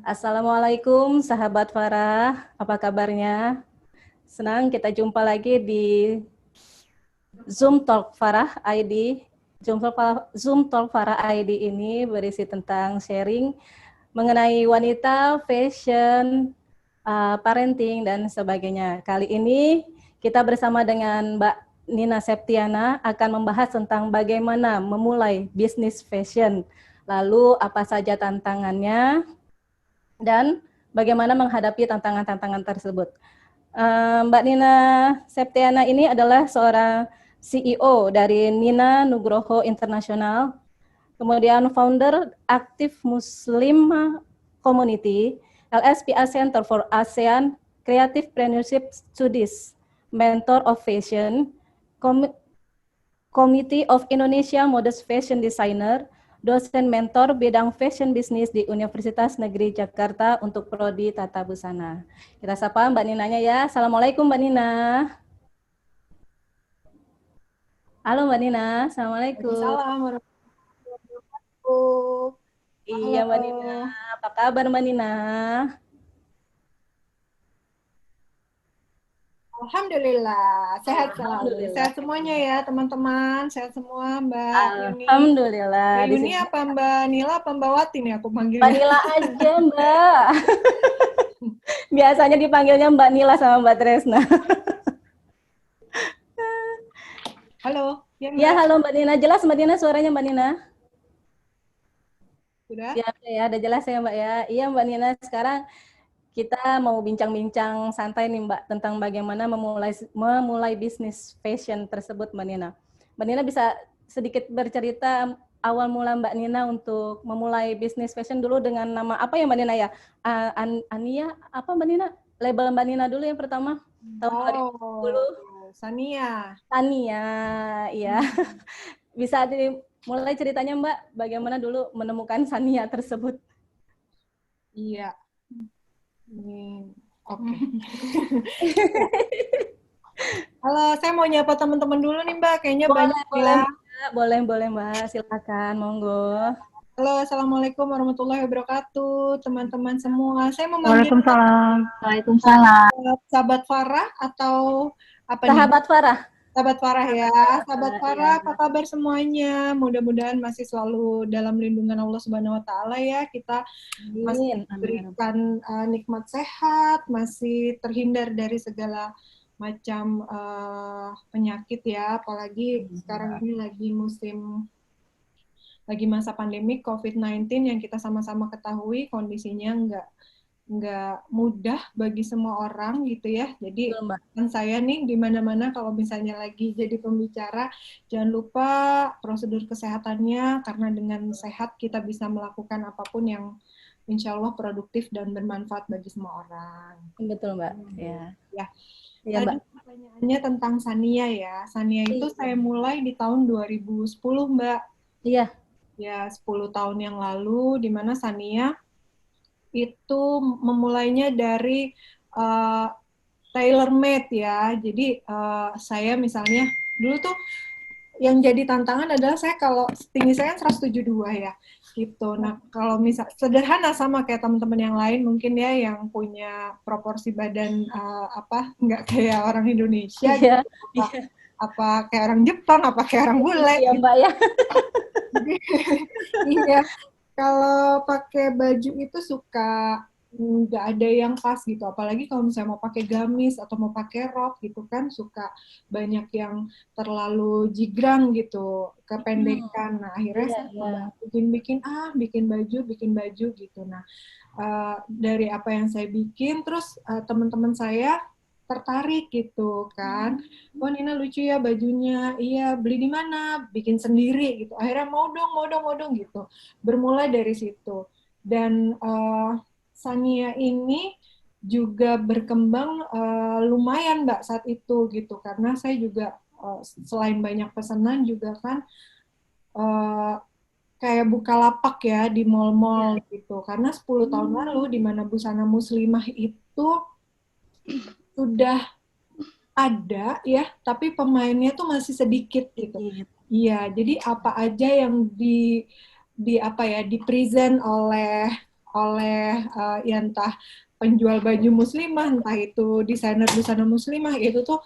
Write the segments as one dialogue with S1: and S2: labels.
S1: Assalamualaikum sahabat Farah, apa kabarnya? Senang kita jumpa lagi di Zoom Talk Farah ID. Zoom Talk Farah ID ini berisi tentang sharing mengenai wanita, fashion, parenting, dan sebagainya. Kali ini kita bersama dengan Mbak Nina Septiana akan membahas tentang bagaimana memulai bisnis fashion. Lalu apa saja tantangannya, dan bagaimana menghadapi tantangan-tantangan tersebut. Mbak Nina Septiana ini adalah seorang CEO dari Nina Nugroho International, kemudian founder Aktif Muslim Community, LSPA Center for ASEAN Creative Partnership Studies, Mentor of Fashion, Committee of Indonesia Modest Fashion Designer, dosen mentor bidang fashion business di Universitas Negeri Jakarta untuk prodi Tata Busana. Kita sapa Mbak Ninanya ya. Assalamualaikum Mbak Nina. Halo Mbak Nina, Assalamualaikum.
S2: Waalaikumsalam warahmatullahi wabarakatuh.
S1: Iya Mbak Nina,
S2: Halo.
S1: apa kabar Mbak Nina?
S2: Alhamdulillah, sehat selalu.
S1: Alhamdulillah.
S2: Sehat semuanya ya, teman-teman. Sehat semua, Mbak Yuni. Mbak
S1: Alhamdulillah. Di
S2: Yuni
S1: sini
S2: apa Mbak Nila apa Mbak Wati nih aku
S1: Mbak
S2: panggilnya?
S1: Nila aja Mbak. Biasanya dipanggilnya Mbak Nila sama Mbak Tresna.
S2: Halo, ya
S1: Ya,
S2: Mbak.
S1: halo Mbak Nina. Jelas Mbak Nina suaranya Mbak Nina?
S2: Sudah?
S1: Ya, ada jelas ya Mbak ya. Iya Mbak Nina, sekarang kita mau bincang-bincang santai nih Mbak tentang bagaimana memulai bisnis fashion tersebut Mbak Nina. Mbak Nina bisa sedikit bercerita awal mula Mbak Nina untuk memulai bisnis fashion dulu dengan nama apa ya Mbak Nina ya? Ania apa Mbak Nina? Label Mbak Nina dulu yang pertama tahun 2010.
S2: Oh, Sania.
S1: Tania, iya.
S2: Hmm,
S1: Bisa dimulai ceritanya Mbak, bagaimana dulu menemukan Sania tersebut?
S2: iya. Oke. Ya. Halo, saya mau nyapa teman-teman dulu nih Mbak. Kayaknya
S1: Boleh,
S2: banyak
S1: boleh
S2: ya.
S1: Mbak, boleh Mbak, silakan, monggo.
S2: Halo, Assalamualaikum warahmatullahi wabarakatuh, teman-teman semua. Saya memanggil
S3: Waalaikumsalam. Waalaikumsalam.
S2: sahabat Farah atau apa nih?
S1: Sahabat Farah.
S2: Sahabat Farah ya. Sahabat
S1: Iya.
S2: Farah, apa kabar semuanya? Mudah-mudahan masih selalu dalam lindungan Allah Subhanahu wa taala ya. Kita masih
S1: Amin, amin.
S2: diberikan nikmat sehat, masih terhindar dari segala macam penyakit ya, apalagi sekarang ini lagi masa pandemi COVID-19 yang kita sama-sama ketahui kondisinya nggak mudah bagi semua orang gitu ya. Jadi
S1: Betul, Mbak.
S2: kan saya nih di mana-mana kalau misalnya lagi jadi pembicara, jangan lupa prosedur kesehatannya karena dengan sehat kita bisa melakukan apapun yang insya Allah produktif dan bermanfaat bagi semua orang.
S1: Betul, Mbak. Ya.
S2: Ya,
S1: Iya, Mbak.
S2: tadi pertanyaannya tentang Sania ya. Sania itu saya mulai di tahun 2010, Mbak.
S1: Iya.
S2: Ya, 10 tahun yang lalu, di mana Sania itu memulainya dari tailor made ya. Jadi saya misalnya dulu tuh yang jadi tantangan adalah saya kalau tinggi saya kan 172 ya gitu. Nah kalau misal sederhana sama kayak teman-teman yang lain mungkin ya yang punya proporsi badan apa nggak kayak orang Indonesia
S1: Iya.
S2: gitu. Apa kayak orang Jepang, apa kayak orang bule
S1: Iya,
S2: gitu.
S1: Mbak ya.
S2: Iya, kalau pakai baju itu suka nggak ada yang pas gitu. Apalagi kalau misalnya mau pakai gamis atau mau pakai rok gitu kan suka banyak yang terlalu jigrang gitu, kependekan. Nah akhirnya
S1: Iya,
S2: saya
S1: iya.
S2: coba bikin baju gitu. Nah dari apa yang saya bikin, terus teman-teman saya tertarik gitu kan. Wah Nina lucu ya bajunya, iya beli di mana, bikin sendiri gitu. Akhirnya mau dong gitu. Bermula dari situ. Dan Sania ini juga berkembang lumayan Mbak saat itu gitu. Karena saya juga selain banyak pesanan juga kan uh, kayak buka lapak ya di mall-mall gitu. Karena 10 tahun lalu di mana busana muslimah itu sudah ada ya, tapi pemainnya tuh masih sedikit gitu. Iya, jadi apa aja yang di apa ya di present oleh oleh ya entah penjual baju muslimah, entah itu desainer busana muslimah, itu tuh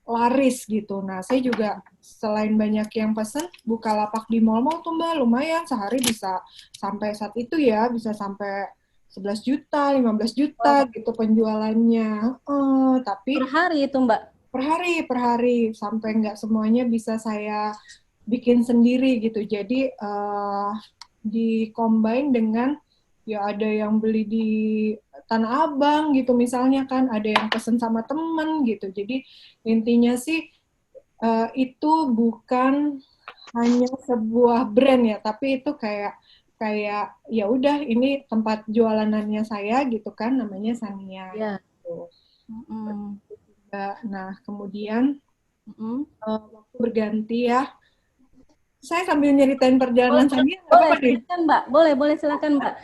S2: laris gitu. Nah, saya juga selain banyak yang pesen, buka lapak di mall-mall tuh Mbak, lumayan sehari bisa sampai saat itu ya, bisa sampai 11 juta, 15
S1: Wah,
S2: juta gitu penjualannya.
S1: per
S2: Tapi
S1: hari itu Mbak.
S2: per hari, sampai nggak semuanya bisa saya bikin sendiri gitu. Jadi di combine dengan ya ada yang beli di Tanah Abang gitu misalnya kan, ada yang pesen sama temen gitu. Jadi intinya sih itu bukan hanya sebuah brand ya, tapi itu kayak kayak ya udah ini tempat jualanannya saya gitu kan, namanya Sania
S1: Ya.
S2: gitu.
S1: Mm-mm.
S2: Nah, kemudian
S1: Mm-mm.
S2: waktu berganti ya, saya sambil nyeritain
S1: Boleh,
S2: perjalanan Sania nggak
S1: boleh
S2: apa-apa nih?
S1: silakan Mbak. Boleh, boleh silakan Mbak.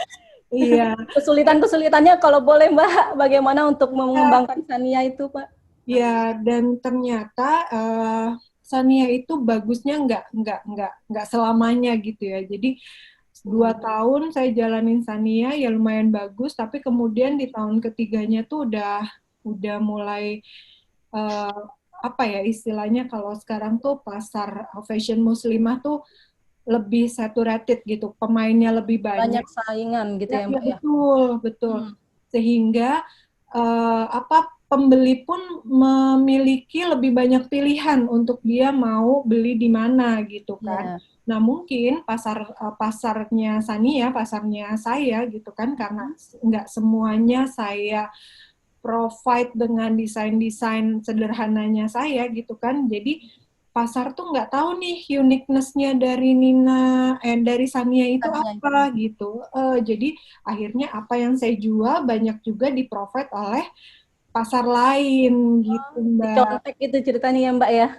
S2: Iya.
S1: Kesulitan-kesulitannya kalau boleh Mbak, bagaimana untuk mengembangkan Sania itu Pak?
S2: Ya, dan ternyata Sania itu bagusnya nggak selamanya gitu ya. Jadi 2 tahun saya jalanin Sania ya lumayan bagus, tapi kemudian di tahun ketiganya tuh udah mulai eh, apa ya istilahnya kalau sekarang tuh pasar fashion muslimah tuh lebih saturated gitu, pemainnya lebih banyak.
S1: Banyak saingan gitu
S2: Ya,
S1: ya
S2: ya
S1: Mbak ya?
S2: betul, betul.
S1: Hmm.
S2: Sehingga apa pembeli pun memiliki lebih banyak pilihan untuk dia mau beli di mana gitu kan.
S1: Iya.
S2: Nah, mungkin pasarnya Sania, pasarnya saya gitu kan, karena nggak semuanya saya provide dengan desain-desain sederhananya saya gitu kan. Jadi pasar tuh nggak tahu nih uniqueness-nya dari dari Sania itu
S1: Sania itu.
S2: apa gitu. Jadi akhirnya apa yang saya jual banyak juga di-provide oleh pasar lain gitu Mbak.
S1: Dicontek itu ceritanya ya Mbak ya?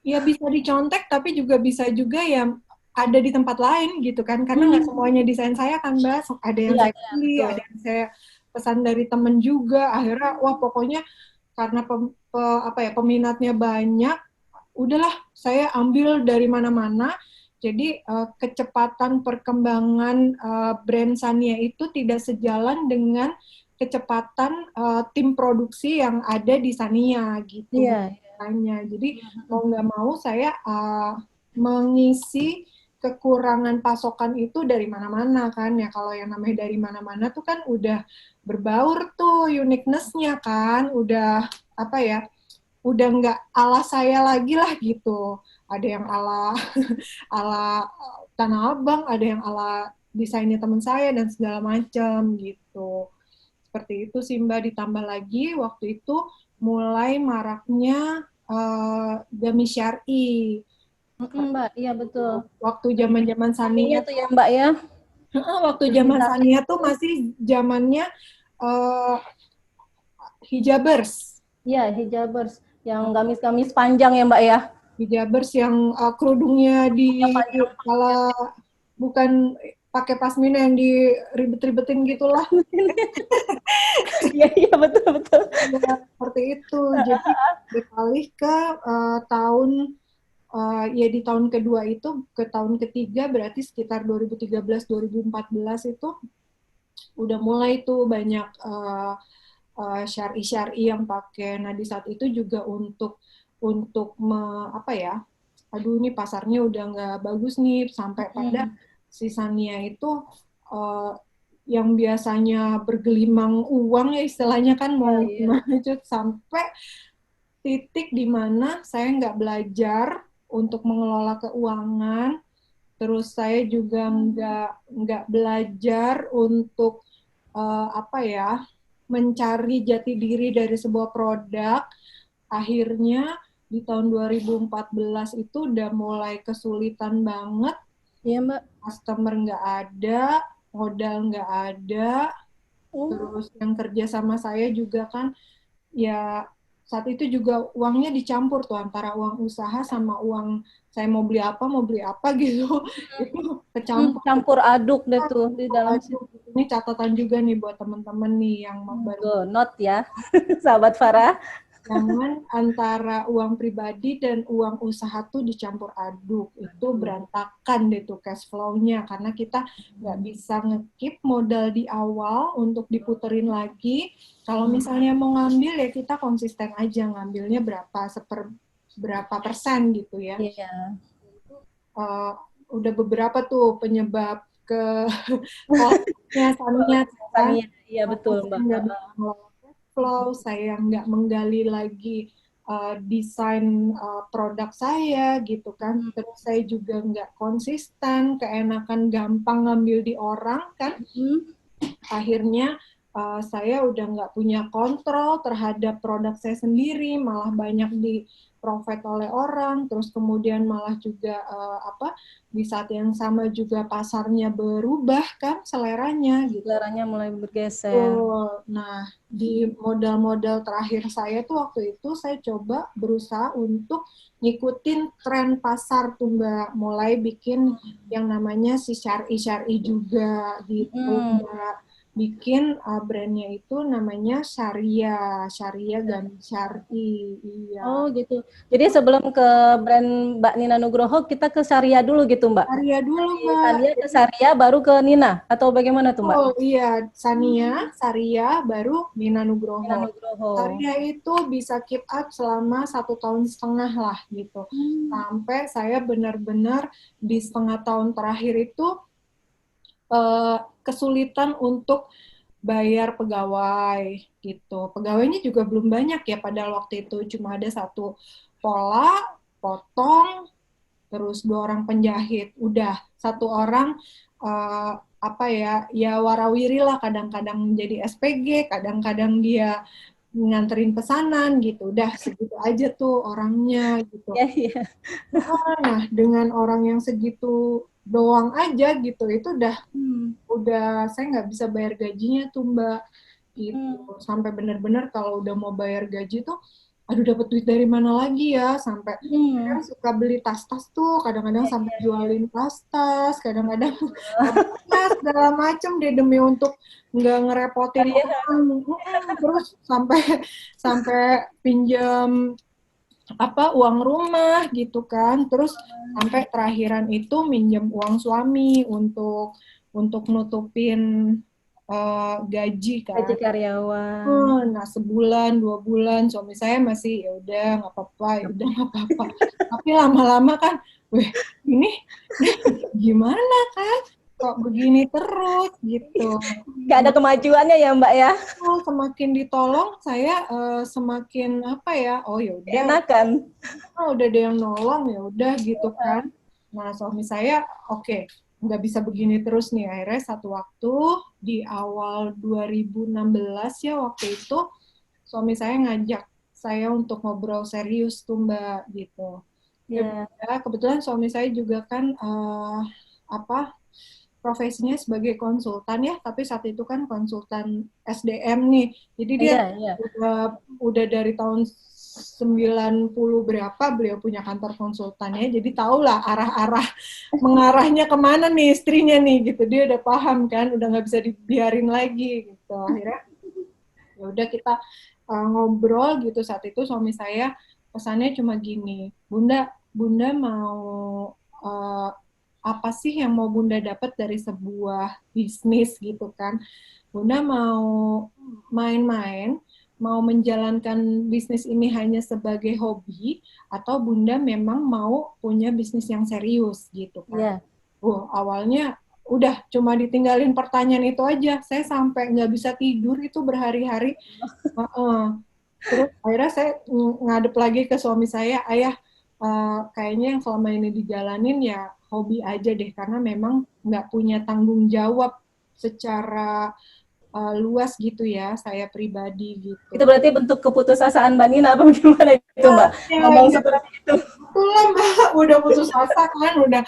S2: Ya bisa dicontek tapi juga bisa juga ya ada di tempat lain gitu kan. Karena nggak
S1: Hmm.
S2: semuanya desain saya kan Mbak. Ada yang
S1: Iya,
S2: saya
S1: iya
S2: beli,
S1: betul.
S2: ada yang saya pesan dari temen juga. Akhirnya wah pokoknya karena apa ya peminatnya banyak, udahlah saya ambil dari mana-mana. Jadi kecepatan perkembangan brand Sania itu tidak sejalan dengan kecepatan tim produksi yang ada di Sania gitu
S1: Iya.
S2: makanya. Jadi mau nggak mau saya mengisi kekurangan pasokan itu dari mana-mana kan ya. Kalau yang namanya dari mana-mana tuh kan udah berbaur tuh uniqueness-nya kan, udah apa ya, udah nggak ala saya lagi lah gitu. Ada yang ala ala Tanah Abang, ada yang ala desainnya teman saya dan segala macam gitu. Seperti itu sih Mbak, ditambah lagi waktu itu mulai maraknya gamis syar'i.
S1: Mbak, iya betul.
S2: Waktu zaman-zaman
S1: Ininya
S2: Sania,
S1: tuh ya Mbak ya?
S2: waktu zaman
S1: Presentasi.
S2: Sania tuh masih zamannya uh, hijabers.
S1: Iya, hijabers. Yang gamis-gamis panjang ya Mbak ya?
S2: Hijabers yang kerudungnya
S1: Yang panjang.
S2: ala bukan pakai pasmina yang diribet-ribetin gitulah.
S1: Iya, iya betul betul.
S2: Ya, seperti itu. Jadi beralih ke tahun ya di tahun kedua itu ke tahun ketiga berarti sekitar 2013-2014 itu udah mulai tuh banyak syari-syari yang pakai. Nah di saat itu juga untuk apa ya, aduh ini pasarnya udah nggak bagus nih sampai pada sisanya itu uh, yang biasanya bergelimang uang ya istilahnya kan
S1: Iya,
S2: mau
S1: iya.
S2: gimana sampai titik di mana saya nggak belajar untuk mengelola keuangan, terus saya juga nggak belajar untuk apa ya mencari jati diri dari sebuah produk. Akhirnya di tahun 2014 itu udah mulai kesulitan banget,
S1: Iya Mbak.
S2: customer nggak ada, modal nggak ada,
S1: Oh,
S2: terus yang kerja sama saya juga kan ya saat itu juga uangnya dicampur tuh antara uang usaha sama uang saya mau beli apa gitu itu kecampur.
S1: campur aduk deh tuh di dalam situ.
S2: Aduh, ini catatan juga nih buat teman-teman nih yang baru.
S1: Tuh, note ya, sahabat Farah.
S2: Jangan antara uang pribadi dan uang usaha tuh dicampur aduk. Itu berantakan deh tuh cash flow-nya. Karena kita nggak bisa nge-keep modal di awal untuk diputerin lagi. Kalau misalnya mau ngambil ya kita konsisten aja ngambilnya berapa persen gitu ya.
S1: Iya.
S2: Uh, udah beberapa tuh penyebab ke kolapsnya Sania kan.
S1: Tania, iya betul
S2: Saya
S1: Mbak.
S2: nggak bisa mengelola cash flow, saya nggak menggali lagi desain produk saya gitu kan. Terus saya juga nggak konsisten, keenakan gampang ngambil di orang kan. Akhirnya saya udah nggak punya kontrol terhadap produk saya sendiri, malah banyak di-profit oleh orang, terus kemudian malah juga di saat yang sama juga pasarnya berubah kan seleranya gitu.
S1: Seleranya mulai bergeser.
S2: Nah, di modal-modal terakhir saya tuh waktu itu saya coba berusaha untuk ngikutin tren pasar tuh Mbak, mulai bikin yang namanya si syari juga gitu Mbak. Bikin brandnya itu namanya Syariah Gami Syari,
S1: Oh
S2: iya.
S1: gitu. Jadi sebelum ke brand Mbak Nina Nugroho, kita ke Saria dulu gitu Mbak.
S2: Syariah dulu
S1: Dari
S2: Mbak.
S1: Sania ke Saria, baru ke Nina atau bagaimana tuh Mbak?
S2: Oh iya, Sania, Saria, baru Nina
S1: Nina
S2: Nugroho.
S1: Nugroho.
S2: Saria itu bisa keep up selama 1,5 tahun lah gitu. Sampai saya benar-benar di setengah tahun terakhir itu kesulitan untuk bayar pegawai gitu. Pegawainya juga belum banyak ya pada waktu itu. Cuma ada satu pola, potong, terus 2 orang penjahit. Udah, satu orang ya warawiri lah, kadang-kadang jadi SPG, kadang-kadang dia nganterin pesanan gitu. Udah segitu aja tuh orangnya gitu.
S1: Iya, iya.
S2: Nah, dengan orang yang segitu doang aja gitu, itu udah saya nggak bisa bayar gajinya tuh Mbak gitu. Sampai benar-benar kalau udah mau bayar gaji tuh, aduh dapat duit dari mana lagi ya, sampai kadang suka beli tas-tas tuh, kadang-kadang sampai jualin tas-tas, kadang-kadang pokoknya segala macem deh demi untuk nggak ngerepotin orang. Terus sampai sampai pinjam uang rumah gitu kan, terus sampai terakhiran itu minjem uang suami untuk nutupin gaji
S1: Gaji
S2: kan.
S1: karyawan.
S2: Nah, sebulan, 2 bulan, suami saya masih ya udah nggak apa-apa, ya udah nggak apa-apa. Tapi lama-lama kan, weh, ini gimana kan? Kok begini terus gitu.
S1: Gak ada kemajuannya ya Mbak ya?
S2: Semakin ditolong, saya semakin oh ya udah,
S1: Enakan.
S2: udah ada yang nolong ya udah gitu kan. Nah, suami saya oke, nggak bisa begini terus nih. Akhirnya satu waktu di awal 2016 ya, waktu itu suami saya ngajak saya untuk ngobrol serius tuh Mbak gitu. Ya, kebetulan suami saya juga kan profesinya sebagai konsultan ya, tapi saat itu kan konsultan SDM nih. Jadi dia udah dari tahun 90 berapa beliau punya kantor konsultannya, jadi tahulah arah-arah mengarahnya kemana nih istrinya nih gitu. Dia udah paham kan, udah nggak bisa dibiarin lagi gitu. Akhirnya ya udah kita ngobrol gitu. Saat itu suami saya pesannya cuma gini, Bunda mau apa sih yang mau Bunda dapat dari sebuah bisnis gitu kan. Bunda mau main-main, mau menjalankan bisnis ini hanya sebagai hobi, atau Bunda memang mau punya bisnis yang serius gitu kan. Awalnya udah cuma ditinggalin pertanyaan itu aja, saya sampai nggak bisa tidur itu berhari-hari. Terus akhirnya saya ngadep lagi ke suami saya, ayah, kayaknya yang selama ini dijalanin ya hobi aja deh, karena memang nggak punya tanggung jawab secara luas gitu ya, saya pribadi gitu.
S1: Itu berarti bentuk keputusasaan Mbak Nina apa gimana itu Mbak? Ngomong seperti itu.
S2: Itulah Mbak, udah putus asa kan, udah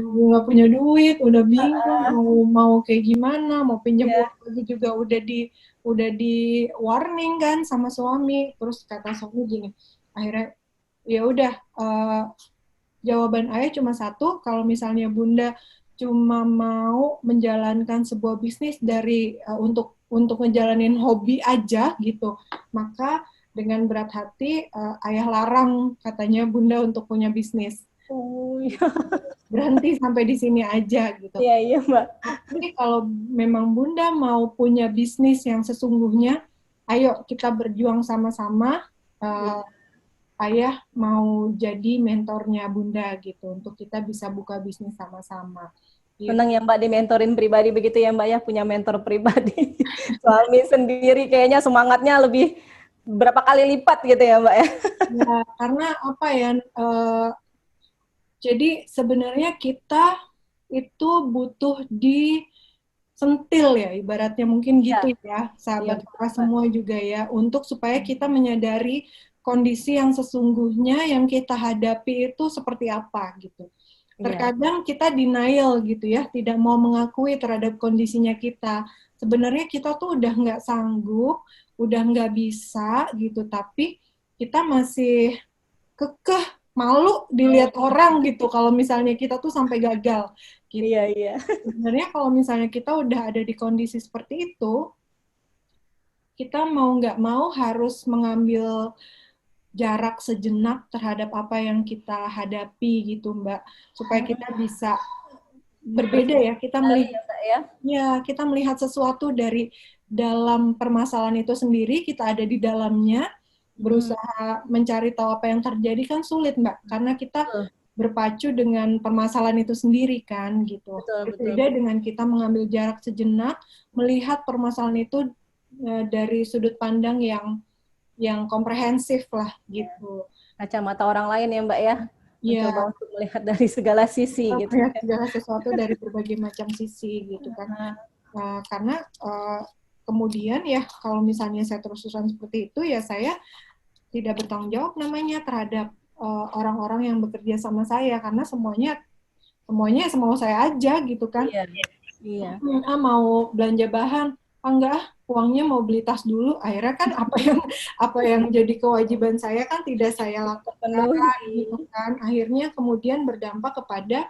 S2: nggak punya duit, udah bingung mau kayak gimana, mau pinjam uang lagi juga udah di warning kan sama suami. Terus kata suami gini, akhirnya ya udah jawaban ayah cuma satu, kalau misalnya Bunda cuma mau menjalankan sebuah bisnis untuk ngejalanin hobi aja gitu, maka dengan berat hati, ayah larang katanya Bunda untuk punya bisnis.
S1: Oh, iya.
S2: Berhenti sampai di sini aja gitu.
S1: Iya, iya, Mbak.
S2: Tapi kalau memang Bunda mau punya bisnis yang sesungguhnya, ayo kita berjuang sama-sama. Ayah mau jadi mentornya Bunda gitu, untuk kita bisa buka bisnis sama-sama. Gitu.
S1: Senang ya Mbak dimentorin pribadi begitu ya Mbak ya, punya mentor pribadi. Suami sendiri kayaknya semangatnya lebih berapa kali lipat gitu ya Mbak ya.
S2: Ya, karena apa ya, jadi sebenarnya kita itu butuh disentil ya, ibaratnya mungkin gitu ya, sahabat Farah semua juga ya, untuk supaya kita menyadari kondisi yang sesungguhnya yang kita hadapi itu seperti apa gitu. Terkadang kita denial gitu ya, tidak mau mengakui terhadap kondisinya kita. Sebenarnya kita tuh udah nggak sanggup, udah nggak bisa gitu, tapi kita masih kekeh, malu dilihat orang gitu kalau misalnya kita tuh sampai gagal gitu.
S1: Iya, iya.
S2: Sebenarnya kalau misalnya kita udah ada di kondisi seperti itu, kita mau nggak mau harus mengambil jarak sejenak terhadap apa yang kita hadapi gitu Mbak, supaya kita bisa berbeda ya, kita melihat kita melihat sesuatu dari dalam permasalahan itu sendiri, kita ada di dalamnya, berusaha mencari tahu apa yang terjadi kan sulit Mbak, karena kita berpacu dengan permasalahan itu sendiri kan gitu. Berbeda dengan kita mengambil jarak sejenak, melihat permasalahan itu dari sudut pandang yang komprehensif lah gitu.
S1: Kacamata orang lain ya Mbak ya. Mencoba untuk melihat dari segala sisi gitu.
S2: Melihat segala sesuatu dari berbagai macam sisi gitu kan. Karena kemudian ya kalau misalnya saya terus-terusan seperti itu ya saya tidak bertanggung jawab namanya terhadap orang-orang yang bekerja sama saya, karena semuanya semau saya aja gitu kan.
S1: Iya.
S2: Mau belanja bahan, enggak, uangnya mau beli tas dulu. Akhirnya kan apa yang jadi kewajiban saya kan tidak saya lakukan gitu kan. Akhirnya kemudian berdampak kepada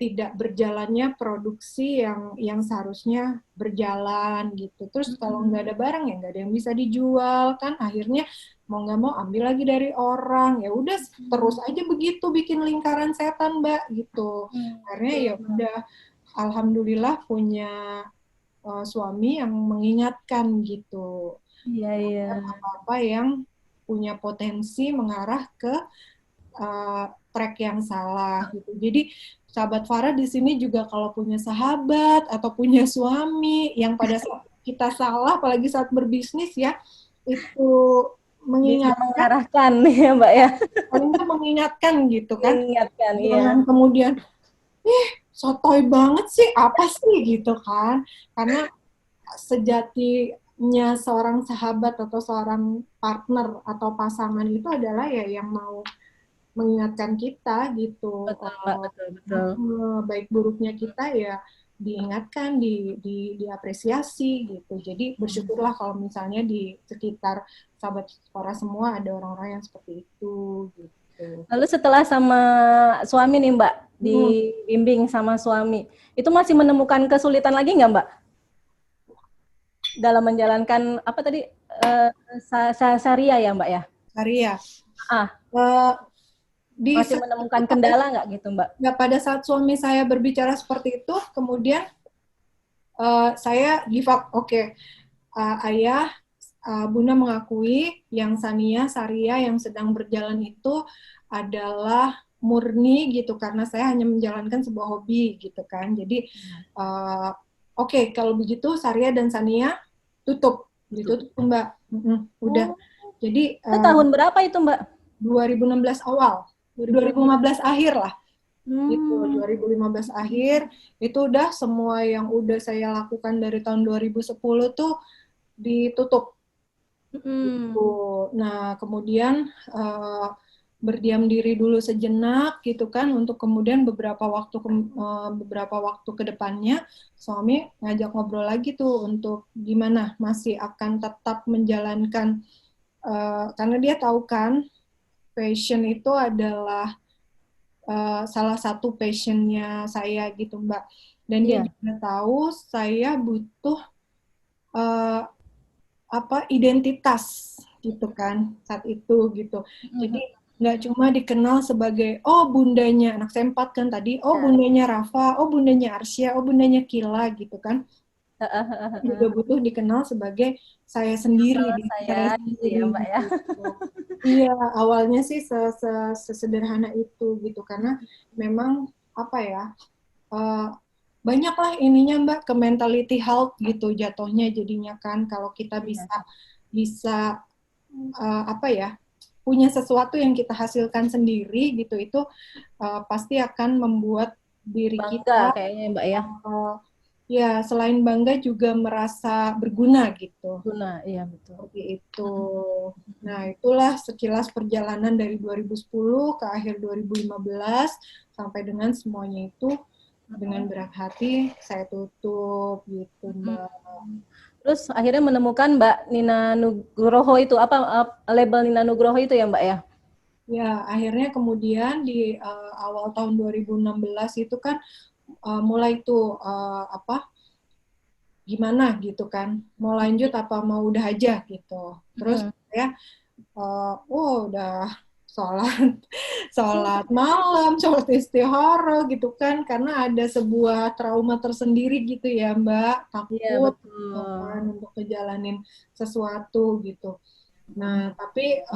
S2: tidak berjalannya produksi yang seharusnya berjalan gitu. Terus kalau nggak ada barang ya nggak ada yang bisa dijual kan. Akhirnya mau nggak mau ambil lagi dari orang. Ya udah terus aja begitu, bikin lingkaran setan Mbak gitu. Akhirnya ya udah, alhamdulillah punya suami yang mengingatkan gitu.
S1: Iya, iya.
S2: Apa-apa yang punya potensi mengarah ke track yang salah gitu. Jadi sahabat Farah di sini juga kalau punya sahabat atau punya suami yang pada saat kita salah, apalagi saat berbisnis ya, itu
S1: mengarahkan ya Mbak ya.
S2: Paling mengingatkan gitu kan.
S1: Mengingatkan,
S2: Jangan kemudian sotoy banget sih, apa sih gitu kan. Karena sejatinya seorang sahabat atau seorang partner atau pasangan itu adalah ya yang mau mengingatkan kita gitu.
S1: Betul.
S2: Baik buruknya kita ya diingatkan, diapresiasi gitu. Jadi bersyukurlah kalau misalnya di sekitar sahabat Farah semua ada orang-orang yang seperti itu gitu.
S1: Lalu setelah sama suami nih Mbak, dibimbing sama suami, itu masih menemukan kesulitan lagi nggak Mbak? Dalam menjalankan apa tadi, syariah ya Mbak ya?
S2: Syariah.
S1: Masih menemukan kendala nggak gitu Mbak?
S2: Ya, pada saat suami saya berbicara seperti itu, kemudian saya give up. Oke, ayah, Bunda mengakui yang Syariah yang sedang berjalan itu adalah murni gitu, karena saya hanya menjalankan sebuah hobi gitu kan. Jadi oke, kalau begitu Syariah dan Sania ditutup Mbak. Udah. Jadi
S1: itu tahun berapa itu Mbak?
S2: 2016 awal. 2015 akhir lah. Itu 2015 akhir itu udah semua yang udah saya lakukan dari tahun 2010 tuh ditutup. Gitu. Nah, kemudian berdiam diri dulu sejenak gitu kan, untuk kemudian beberapa waktu ke depannya suami ngajak ngobrol lagi tuh untuk gimana masih akan tetap menjalankan, karena dia tahu kan passion itu adalah salah satu passionnya saya gitu Mbak. Dan dia juga tahu saya butuh identitas gitu kan saat itu gitu. Jadi nggak cuma dikenal sebagai bundanya anak saya 4 kan tadi, bundanya Rafa, bundanya Arsya, bundanya Kila gitu kan. Juga butuh dikenal sebagai saya sendiri,
S1: Kalau
S2: diri
S1: saya
S2: saya
S1: gitu ya
S2: sendiri
S1: Mbak ya.
S2: gitu. Iya, awalnya sih sesederhana itu gitu karena memang apa ya, eh, banyak lah ininya Mbak ke mentality health gitu jatuhnya jadinya kan kalau kita bisa bisa apa ya punya sesuatu yang kita hasilkan sendiri gitu itu pasti akan membuat diri
S1: Bangga
S2: kita
S1: kayaknya Mbak ya.
S2: ya selain bangga juga merasa berguna gitu.
S1: Guna, iya betul.
S2: Seperti itu. Nah, itulah sekilas perjalanan dari 2010 ke akhir 2015 sampai dengan semuanya itu dengan berat hati saya tutup gitu, Mbak.
S1: Terus akhirnya menemukan Mbak Nina Nugroho itu label Nina Nugroho itu ya Mbak ya?
S2: Ya, akhirnya kemudian di awal tahun 2016 itu kan mulai tuh gimana gitu kan, mau lanjut apa mau udah aja gitu. Terus saya udah sholat sholat malam, sholat istihara gitu kan, karena ada sebuah trauma tersendiri gitu ya Mbak,
S1: Iya
S2: takut
S1: betul.
S2: gitu kan untuk ngejalanin sesuatu gitu. Nah, tapi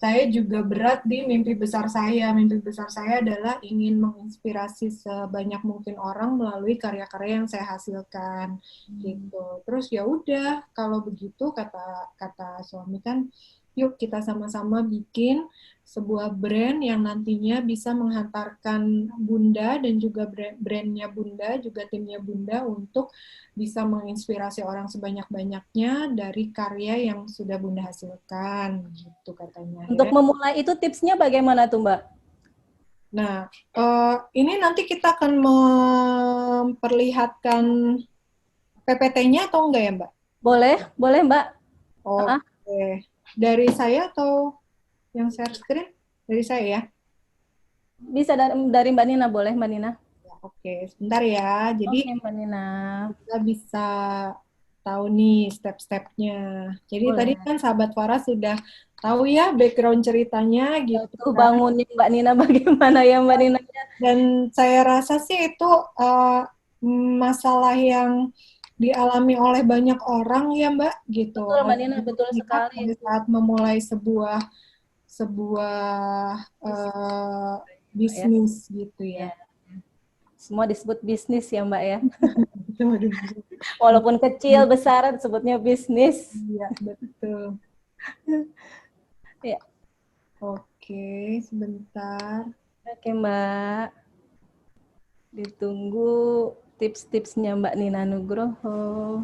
S2: saya juga berat di mimpi besar saya. Mimpi besar saya adalah ingin menginspirasi sebanyak mungkin orang melalui karya-karya yang saya hasilkan, gitu. Terus ya udah, kalau begitu kata kata suami kan, yuk kita sama-sama bikin sebuah brand yang nantinya bisa menghantarkan Bunda dan juga brandnya Bunda, juga timnya Bunda untuk bisa menginspirasi orang sebanyak-banyaknya dari karya yang sudah Bunda hasilkan, gitu katanya.
S1: Untuk
S2: Ya.
S1: memulai itu tipsnya bagaimana tuh Mbak?
S2: Nah, ini nanti kita akan memperlihatkan PPT-nya atau enggak ya, Mbak?
S1: Boleh, boleh Mbak.
S2: Oke. Dari saya atau yang share screen? Dari saya ya?
S1: Bisa dari Mbak Nina, boleh Mbak Nina?
S2: Oke, sebentar ya. Jadi
S1: Oke Mbak Nina.
S2: kita bisa tahu nih step-stepnya. Jadi tadi
S1: Boleh.
S2: kan sahabat Farah sudah tahu ya background ceritanya gitu
S1: Tuh
S2: kan.
S1: bangunnya Mbak Nina bagaimana ya Mbak Nina?
S2: Dan saya rasa sih itu masalah yang dialami oleh banyak orang ya Mbak gitu.
S1: Betul Mbak Nina, betul
S2: Lihat
S1: sekali
S2: pada
S1: itu.
S2: saat memulai sebuah
S1: Ya.
S2: bisnis gitu
S1: Ya.
S2: ya.
S1: Semua disebut bisnis ya Mbak ya. Walaupun kecil, besar disebutnya bisnis.
S2: Iya, betul.
S1: Ya.
S2: Oke, sebentar.
S1: Oke Mbak. Ditunggu tips-tipsnya Mbak Nina Nugroho.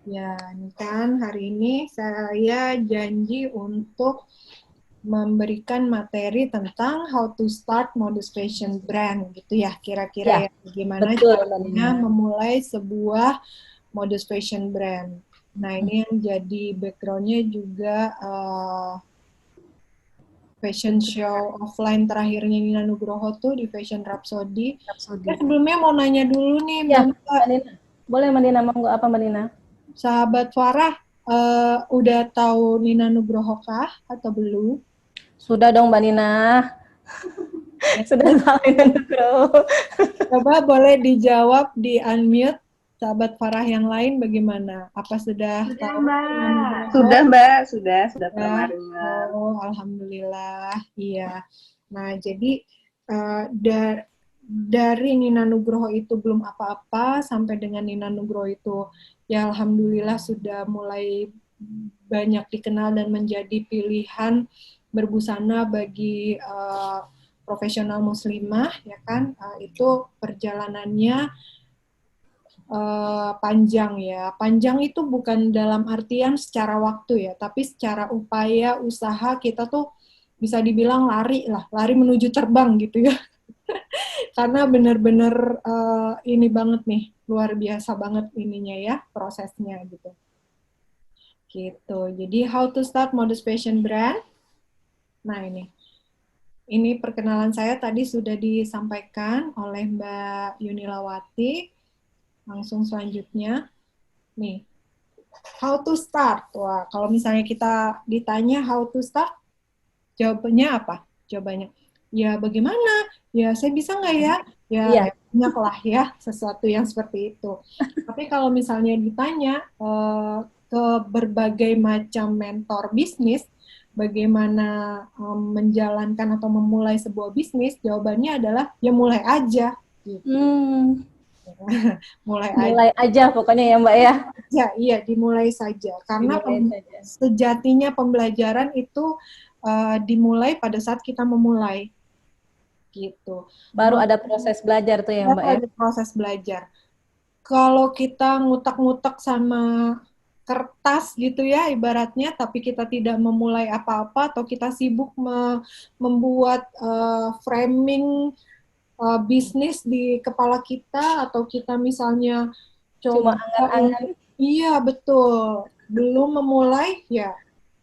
S2: Ya, ini kan hari ini saya janji untuk memberikan materi tentang how to start modus fashion brand gitu ya, kira-kira ya, bagaimana
S1: betul,
S2: caranya memulai sebuah modus fashion brand. Nah, ini yang jadi background-nya juga fashion show offline terakhirnya Nina Nugroho tuh di Fashion Rhapsody. Ya, sebelumnya mau nanya dulu nih,
S1: Ya,
S2: Mbak
S1: Nina. Boleh Mbak Nina, monggo apa Mbak Nina?
S2: Sahabat Farah, udah tahu Nina Nugroho kah atau belum?
S1: Sudah dong Mbak Nina. Sudah tahu Nina Nugroho.
S2: Coba boleh dijawab di unmute. Sahabat Farah yang lain bagaimana? Apa sudah tahu?
S3: Mbak. Sudah, Mbak. Sudah pernah dengar.
S2: Oh, alhamdulillah. Iya. Nah, jadi dari Nina Nugroho itu belum apa-apa sampai dengan Nina Nugroho itu ya alhamdulillah sudah mulai banyak dikenal dan menjadi pilihan berbusana bagi profesional muslimah ya kan. Itu perjalanannya panjang ya. Panjang itu bukan dalam artian secara waktu ya, tapi secara upaya usaha kita tuh bisa dibilang lari menuju terbang gitu ya. Karena benar-benar ini banget nih, luar biasa banget ininya ya, prosesnya gitu. Gitu. Jadi how to start modus fashion brand. Nah, ini perkenalan saya tadi sudah disampaikan oleh Mbak Yunilawati. Langsung selanjutnya, nih, how to start. Wah, kalau misalnya kita ditanya how to start, jawabannya apa? Jawabannya, ya bagaimana? Ya saya bisa nggak ya? Ya
S1: Iya.
S2: banyak lah ya sesuatu yang seperti itu. Tapi kalau misalnya ditanya ke berbagai macam mentor bisnis, bagaimana menjalankan atau memulai sebuah bisnis, jawabannya adalah ya mulai aja. Gitu.
S1: Mulai aja pokoknya ya Mbak ya.
S2: Ya, iya dimulai saja. Karena sejatinya pembelajaran itu dimulai pada saat kita memulai. Gitu.
S1: Baru ada proses belajar tuh ya Mbak ya.
S2: Ada proses belajar. Kalau kita ngutak-ngutak sama kertas gitu ya ibaratnya, tapi kita tidak memulai apa-apa atau kita sibuk membuat framing bisnis di kepala kita, atau kita misalnya
S1: Cuma
S2: coba
S1: angan-angan.
S2: iya betul, belum memulai ya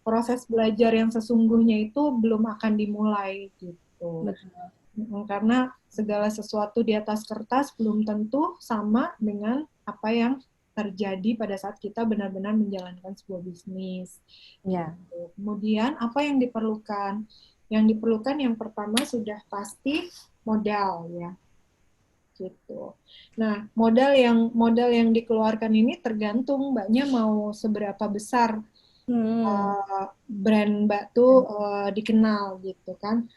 S2: proses belajar yang sesungguhnya itu belum akan dimulai gitu.
S1: Betul.
S2: Karena segala sesuatu di atas kertas belum tentu sama dengan apa yang terjadi pada saat kita benar-benar menjalankan sebuah bisnis.
S1: Ya.
S2: Kemudian apa yang diperlukan? Yang diperlukan yang pertama sudah pasti modal ya. Gitu. Nah, modal yang dikeluarkan ini tergantung Mbaknya mau seberapa besar brand Mbak tuh dikenal gitu kan.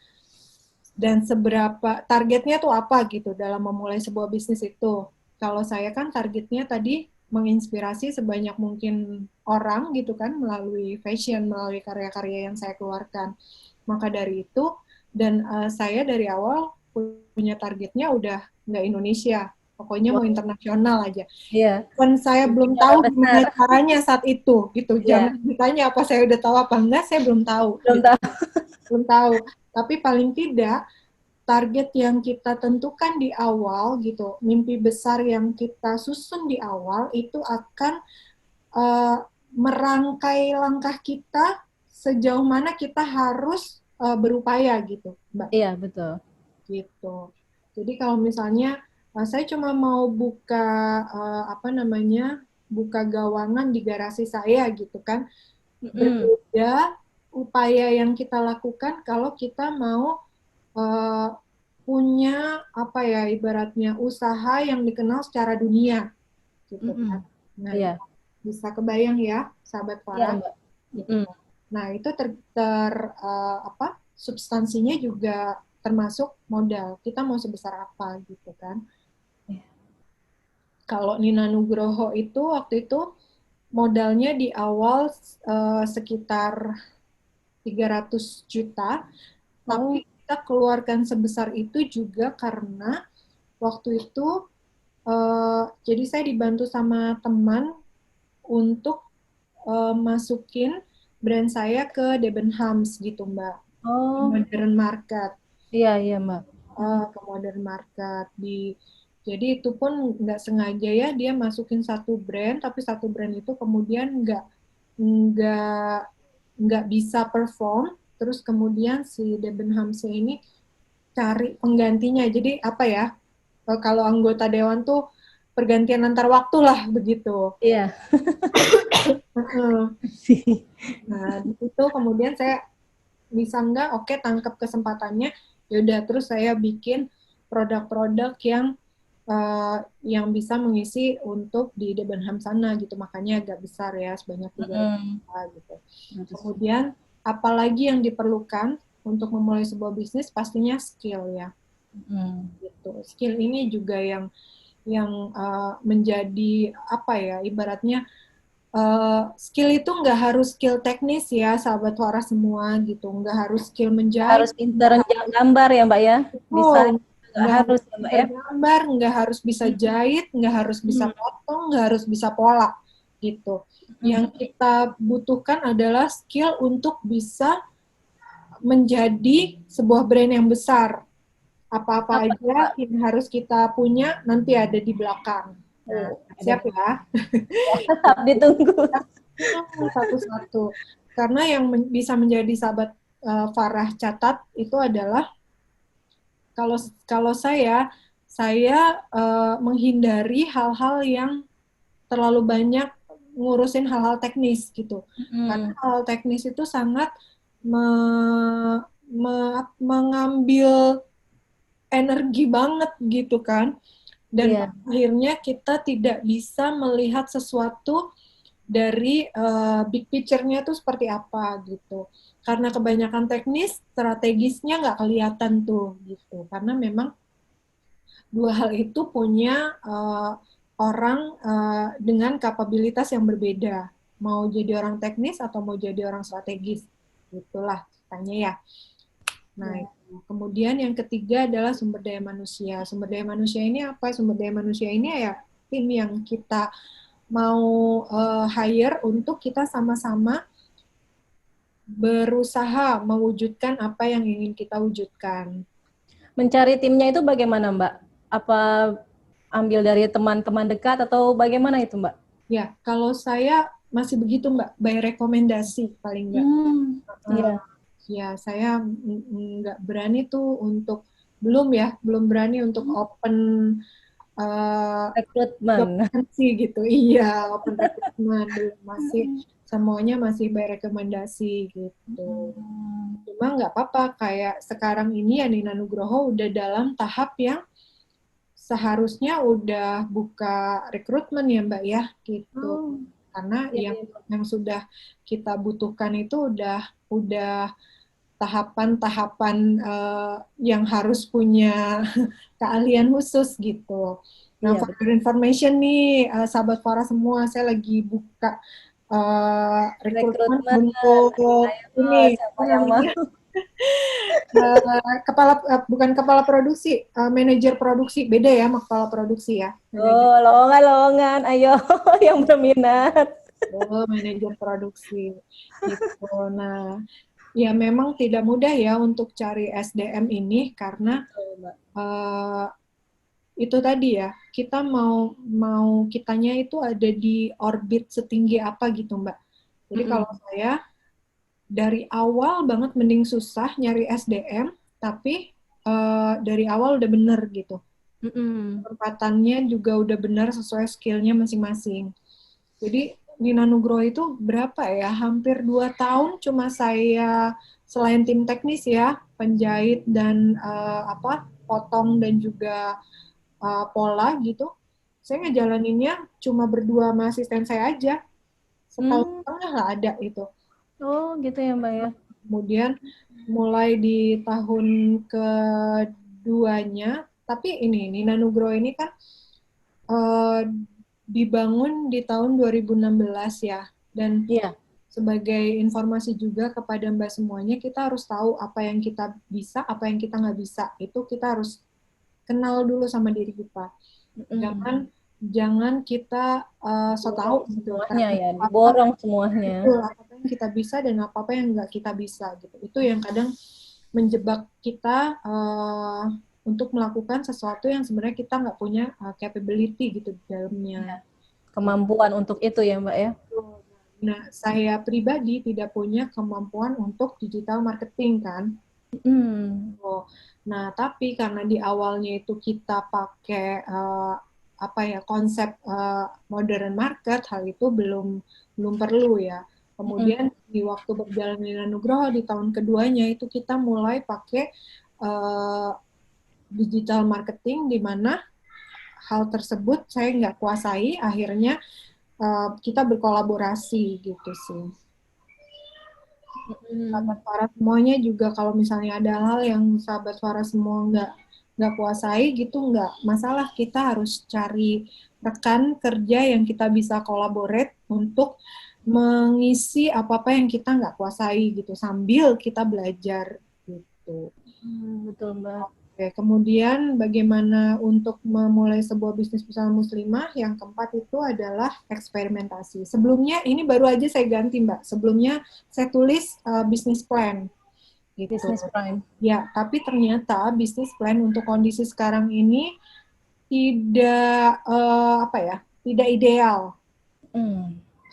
S2: Dan seberapa targetnya tuh apa gitu dalam memulai sebuah bisnis itu. Kalau saya kan targetnya tadi menginspirasi sebanyak mungkin orang gitu kan melalui fashion, melalui karya-karya yang saya keluarkan. Maka dari itu, dan saya dari awal punya targetnya udah nggak Indonesia, pokoknya mau internasional aaja.
S1: Iya.
S2: Dan saya belum tahu gimana caranya saat itu gitu. Jangan ditanya apa saya udah tahu apa enggak, saya belum tahu. Belum tahu. Tapi paling tidak target yang kita tentukan di awal gitu, mimpi besar yang kita susun di awal itu akan merangkai langkah kita sejauh mana kita harus berupaya gitu, Mbak.
S1: Iya, betul.
S2: Gitu. Jadi kalau misalnya saya cuma mau buka buka gawangan di garasi saya gitu kan, berbeda upaya yang kita lakukan kalau kita mau punya apa ya ibaratnya usaha yang dikenal secara dunia gitu kan. Nah, bisa kebayang ya sahabat Farah. Gitu. Nah, itu substansinya juga termasuk modal. Kita mau sebesar apa gitu kan. Kalau Nina Nugroho itu waktu itu modalnya di awal sekitar 300 juta, tapi kita keluarkan sebesar itu juga karena waktu itu jadi saya dibantu sama teman untuk masukin brand saya ke Debenhams gitu Mbak, Modern Market.
S1: Iya Mbak.
S2: Ke Modern Market jadi itu pun nggak sengaja ya dia masukin satu brand, tapi satu brand itu kemudian nggak bisa perform, terus kemudian si Debenhams ini cari penggantinya. Jadi apa ya, kalau anggota dewan tuh pergantian antar waktu lah begitu.
S1: Iya.
S2: Nah itu kemudian saya bisa nggak, oke tangkap kesempatannya, yaudah terus saya bikin produk-produk yang bisa mengisi untuk di Debenhams sana gitu, makanya agak besar ya sebanyak 300 juta gitu. Kemudian apalagi yang diperlukan untuk memulai sebuah bisnis pastinya skill ya. Gitu. Skill ini juga yang menjadi apa ya ibaratnya skill itu nggak harus skill teknis ya sahabat Farah semua gitu, nggak harus skill menjahit,
S1: harus pintar gambar ya Mbak ya, bisa nggak harus ya Mbak ya,
S2: gambar nggak harus bisa jahit, nggak harus bisa potong, nggak harus bisa pola gitu. Yang kita butuhkan adalah skill untuk bisa menjadi sebuah brand yang besar. Apa-apa aja yang harus kita punya nanti ada di belakang. Nah, siap ya?
S1: Tetap ditunggu.
S2: Satu-satu. Karena yang bisa menjadi sahabat Farah catat itu adalah kalau saya menghindari hal-hal yang terlalu banyak ngurusin hal-hal teknis gitu. Karena hal teknis itu sangat mengambil energi banget gitu kan. Dan akhirnya kita tidak bisa melihat sesuatu dari big picture-nya tuh seperti apa gitu. Karena kebanyakan teknis, strategisnya nggak kelihatan tuh gitu. Karena memang dua hal itu punya orang dengan kapabilitas yang berbeda. Mau jadi orang teknis atau mau jadi orang strategis. Gitulah ceritanya ya. Nah, kemudian yang ketiga adalah sumber daya manusia. Sumber daya manusia ini apa? Sumber daya manusia ini ya tim yang kita mau hire untuk kita sama-sama berusaha mewujudkan apa yang ingin kita wujudkan.
S1: Mencari timnya itu bagaimana, Mbak? Apa ambil dari teman-teman dekat atau bagaimana itu, Mbak?
S2: Ya, kalau saya masih begitu, Mbak, by rekomendasi paling nggak. Ya, saya nggak berani tuh untuk, belum berani untuk open
S1: rekrutmen
S2: gitu. Iya, open rekrutmen belum, masih semuanya masih by rekomendasi gitu. Cuma nggak apa-apa, kayak sekarang ini ya Nina Nugroho udah dalam tahap yang seharusnya udah buka rekrutmen ya Mbak ya gitu. Karena yang sudah kita butuhkan itu udah tahapan-tahapan yang harus punya keahlian khusus gitu. Nah, for your information nih, sahabat Farah semua, saya lagi buka rekrutmen untuk ini, apa namanya? Bukan kepala produksi, manajer produksi, beda ya sama kepala produksi ya.
S1: Oh, lowongan, ayo yang berminat.
S2: Oh, manajer produksi. Gitu. Nah, ya memang tidak mudah ya untuk cari SDM ini karena itu tadi ya, kita mau kitanya itu ada di orbit setinggi apa gitu Mbak. Jadi kalau saya dari awal banget mending susah nyari SDM, tapi dari awal udah bener gitu. Penempatannya juga udah benar sesuai skillnya masing-masing. Jadi Nina Nugroho itu berapa ya? Hampir 2 tahun cuma saya, selain tim teknis ya, penjahit dan potong dan juga pola gitu. Saya ngejalaninnya cuma berdua sama asisten saya aja. Setahun nggak ada itu.
S1: Oh gitu ya Mbak ya.
S2: Kemudian mulai di tahun keduanya, tapi ini Nina Nugroho ini kan dibangun di tahun 2016 ya, dan sebagai informasi juga kepada Mbak semuanya, kita harus tahu apa yang kita bisa, apa yang kita nggak bisa. Itu kita harus kenal dulu sama diri kita. Jangan kita so tahu gitu.
S1: Semuanya ya, diborong semuanya.
S2: Betul, apa yang kita bisa dan apa yang nggak kita bisa gitu. Itu yang kadang menjebak kita untuk melakukan sesuatu yang sebenarnya kita nggak punya capability gitu di dalamnya.
S1: Kemampuan untuk itu ya Mbak ya.
S2: Nah, saya pribadi tidak punya kemampuan untuk digital marketing kan. Nah, tapi karena di awalnya itu kita pakai konsep modern market, hal itu belum perlu ya. Kemudian di waktu berjalan Nina Nugroho di tahun keduanya itu kita mulai pakai digital marketing, di mana hal tersebut saya nggak kuasai, akhirnya kita berkolaborasi gitu sih. Sahabat suara semuanya juga kalau misalnya ada hal yang sahabat suara semua nggak kuasai gitu, nggak masalah, kita harus cari rekan kerja yang kita bisa collaborate untuk mengisi apa-apa yang kita nggak kuasai gitu, sambil kita belajar gitu.
S1: Betul Mbak.
S2: Oke, kemudian bagaimana untuk memulai sebuah bisnis usaha muslimah? Yang keempat itu adalah eksperimentasi. Sebelumnya, ini baru aja saya ganti Mbak, sebelumnya saya tulis bisnis plan. Gitu.
S1: Bisnis plan.
S2: Ya, tapi ternyata bisnis plan untuk kondisi sekarang ini tidak tidak ideal.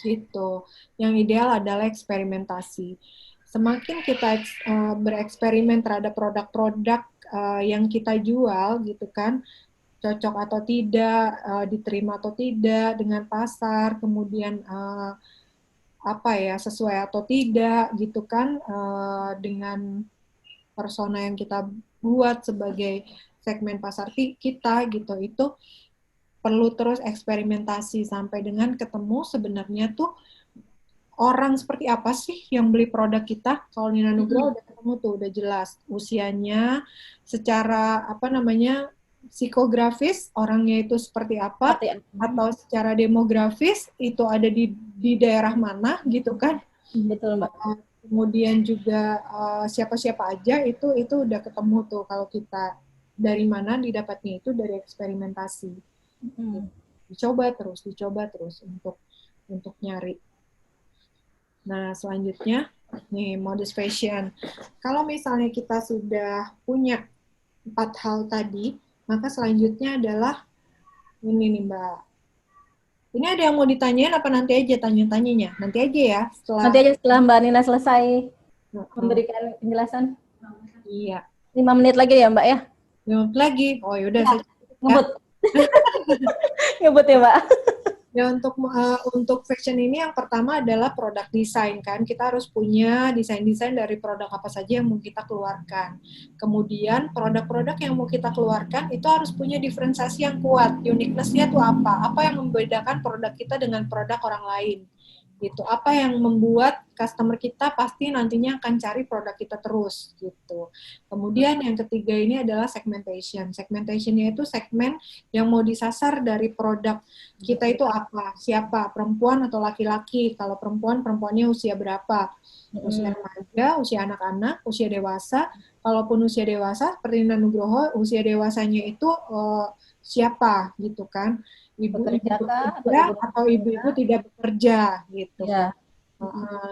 S2: Gitu. Yang ideal adalah eksperimentasi. Semakin kita bereksperimen terhadap produk-produk yang kita jual gitu kan, cocok atau tidak, diterima atau tidak dengan pasar, kemudian apa ya, sesuai atau tidak gitu kan dengan persona yang kita buat sebagai segmen pasar kita gitu. Itu perlu terus eksperimentasi sampai dengan ketemu sebenarnya tuh orang seperti apa sih yang beli produk kita. Kalau Nina Nugroho udah ketemu tuh, udah jelas usianya, secara apa namanya, psikografis orangnya itu seperti apa, atau secara demografis itu ada di daerah mana gitu kan.
S1: Betul, Mbak.
S2: Kemudian juga siapa-siapa aja itu udah ketemu tuh kalau kita. Dari mana didapatnya itu dari eksperimentasi. Dicoba terus untuk nyari. Nah, selanjutnya nih modus fashion. Kalau misalnya kita sudah punya 4 hal tadi, maka selanjutnya adalah ini nih Mbak. Ini ada yang mau ditanyain apa nanti aja tanya-tanyanya? Nanti aja ya
S1: Nanti aja setelah Mbak Nina selesai memberikan penjelasan.
S2: Iya.
S1: 5 menit lagi ya Mbak ya?
S2: 5 menit lagi. Oh yaudah.
S1: Ya. Ngebut. Ngebut ya Mbak.
S2: Ya untuk fashion ini yang pertama adalah produk desain kan. Kita harus punya desain-desain dari produk apa saja yang mau kita keluarkan. Kemudian produk-produk yang mau kita keluarkan itu harus punya diferensiasi yang kuat. Uniqueness-nya itu apa? Apa yang membedakan produk kita dengan produk orang lain? Gitu. Apa yang membuat customer kita pasti nantinya akan cari produk kita terus gitu. Kemudian yang ketiga ini adalah segmentation. Segmentation-nya itu segmen yang mau disasar dari produk kita itu apa? Siapa? Perempuan atau laki-laki? Kalau perempuan, perempuannya usia berapa? Usia remaja, usia anak-anak, usia dewasa. Kalaupun usia dewasa, seperti Nina Nugroho, usia dewasanya itu siapa gitu kan? Ibu-ibu bekerja atau ibu-ibu tidak bekerja gitu. Ya.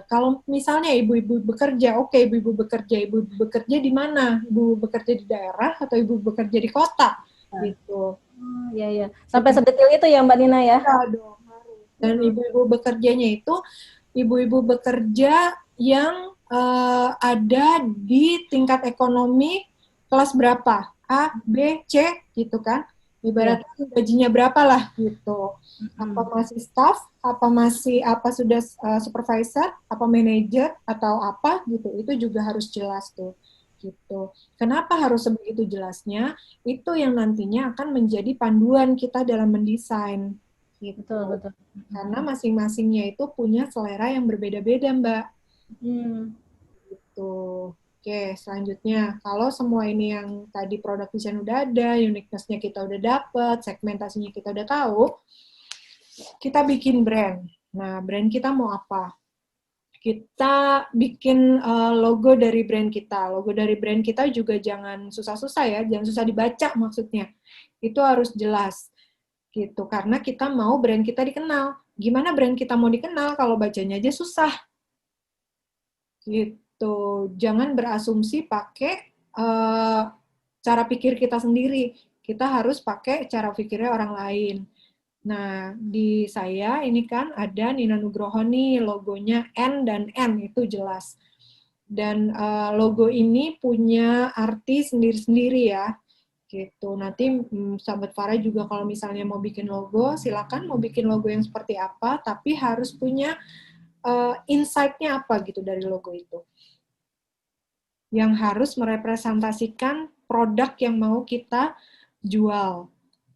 S2: Kalau misalnya ibu-ibu bekerja, oke, ibu-ibu bekerja di mana? Ibu bekerja di daerah atau ibu bekerja di kota gitu.
S1: Iya iya. Sampai sedetail itu ya Mbak Nina ya?
S2: Ya dong, harus. Dan ibu-ibu bekerjanya itu ibu-ibu bekerja yang ada di tingkat ekonomi kelas berapa? A, B, C gitu kan? Ibaratnya gajinya berapa lah gitu. Apa masih staff, apa sudah supervisor, apa manajer atau apa gitu. Itu juga harus jelas tuh. Gitu. Kenapa harus sebegitu jelasnya? Itu yang nantinya akan menjadi panduan kita dalam mendesain. Gitu.
S1: Betul.
S2: Karena masing-masingnya itu punya selera yang berbeda-beda, Mbak. Gitu. Oke, selanjutnya, kalau semua ini yang tadi produk desain udah ada, uniqueness-nya kita udah dapet, segmentasinya kita udah tahu, kita bikin brand. Nah, brand kita mau apa? Kita bikin logo dari brand kita. Logo dari brand kita juga jangan susah-susah ya, jangan susah dibaca maksudnya. Itu harus jelas. Gitu, karena kita mau brand kita dikenal. Gimana brand kita mau dikenal kalau bacanya aja susah? Gitu. Jangan berasumsi pakai cara pikir kita sendiri. Kita harus pakai cara pikirnya orang lain. Nah, di saya ini kan ada Nina Nugroho nih, logonya N dan N, itu jelas. Dan logo ini punya arti sendiri-sendiri ya. Gitu. Nanti sahabat Farah juga kalau misalnya mau bikin logo, silakan mau bikin logo yang seperti apa, tapi harus punya insight-nya apa gitu dari logo itu. Yang harus merepresentasikan produk yang mau kita jual.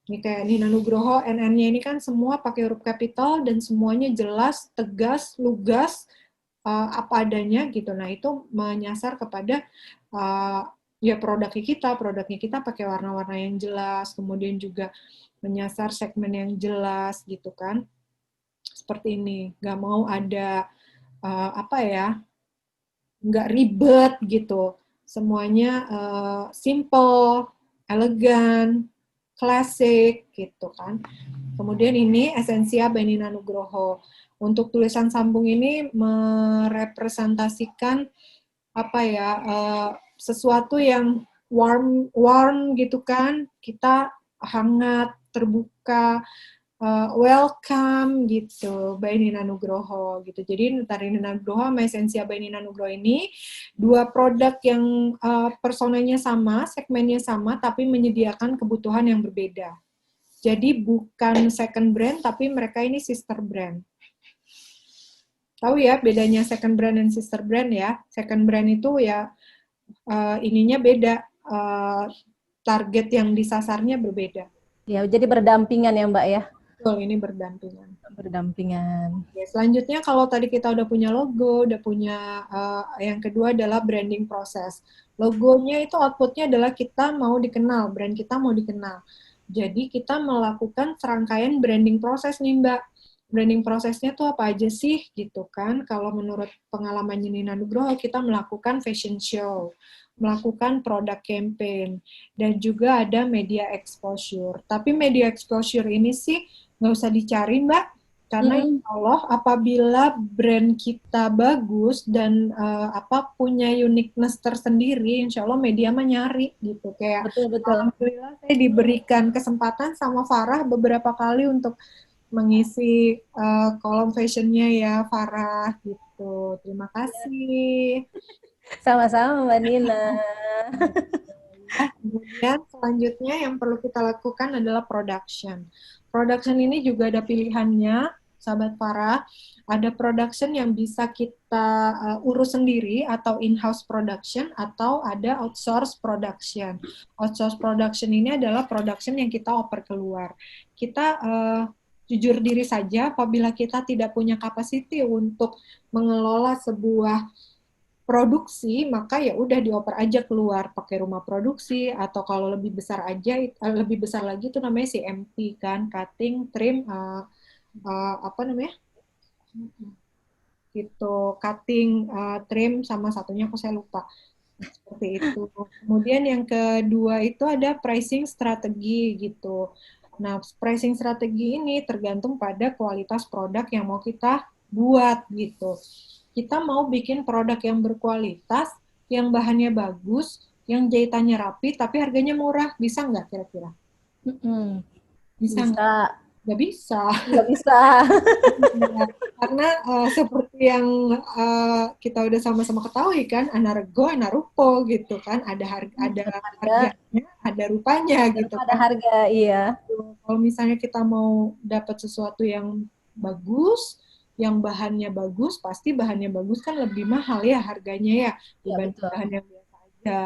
S2: Ini kayak Nina Nugroho, NN-nya ini kan semua pakai huruf kapital dan semuanya jelas, tegas, lugas, apa adanya gitu. Nah, itu menyasar kepada ya produknya kita pakai warna-warna yang jelas, kemudian juga menyasar segmen yang jelas gitu kan. Seperti ini, nggak mau ada nggak ribet gitu. Semuanya simple, elegan, klasik gitu kan. Kemudian ini Esensia by Nina Nugroho. Untuk tulisan sambung ini merepresentasikan sesuatu yang warm gitu kan. Kita hangat, terbuka, welcome gitu by Nina Nugroho gitu. Jadi dari Nina Nugroho sama Esensia by Nina Nugroho ini dua produk yang personanya sama, segmennya sama, tapi menyediakan kebutuhan yang berbeda Jadi bukan second brand, tapi mereka ini sister brand. Tahu ya bedanya second brand dan sister brand ya? Second brand itu ya ininya beda, target yang disasarnya berbeda.
S1: Ya, jadi berdampingan ya Mbak ya?
S2: Betul, ini berdampingan.
S1: Berdampingan.
S2: Ya, selanjutnya kalau tadi kita udah punya logo, udah punya, yang kedua adalah branding proses. Logonya itu outputnya adalah kita mau dikenal, brand kita mau dikenal. Jadi kita melakukan serangkaian branding proses nih Mbak. Branding prosesnya tuh apa aja sih gitu kan? Kalau menurut pengalaman Nina Nugroho, kita melakukan fashion show, melakukan product campaign, dan juga ada media exposure. Tapi media exposure ini sih nggak usah dicari Mbak, karena insya Allah apabila brand kita bagus dan punya uniqueness tersendiri, insya Allah media mah nyari gitu. Kayak
S1: Betul.
S2: alhamdulillah saya diberikan kesempatan sama Farah beberapa kali untuk mengisi kolom fashionnya ya Farah gitu. Terima kasih.
S1: Sama-sama Mbak Nina.
S2: Kemudian selanjutnya yang perlu kita lakukan adalah production. Production ini juga ada pilihannya, sahabat Farah. Ada production yang bisa kita urus sendiri atau in-house production, atau ada outsource production. Outsource production ini adalah production yang kita oper keluar. Kita jujur diri saja, apabila kita tidak punya capacity untuk mengelola sebuah produksi, maka ya udah dioper aja keluar pakai rumah produksi, atau kalau lebih besar aja, lebih besar lagi itu namanya CMT kan, cutting, trim, gitu, cutting, trim, sama satunya aku saya lupa. Seperti itu. Kemudian yang kedua itu ada pricing strategi gitu. Nah, pricing strategi ini tergantung pada kualitas produk yang mau kita buat gitu. Kita mau bikin produk yang berkualitas, yang bahannya bagus, yang jahitannya rapi, tapi harganya murah. Bisa nggak kira-kira? Bisa nggak? Nggak bisa.
S1: Nggak bisa.
S2: Karena seperti yang kita udah sama-sama ketahui kan, anarego, anarupo gitu kan, ada harganya, ada rupanya gitu
S1: Ada
S2: kan.
S1: harga, iya.
S2: Kalau misalnya kita mau dapat sesuatu yang bagus, yang bahannya bagus, pasti bahannya bagus kan lebih mahal ya harganya ya dibanding bahan yang biasa aja.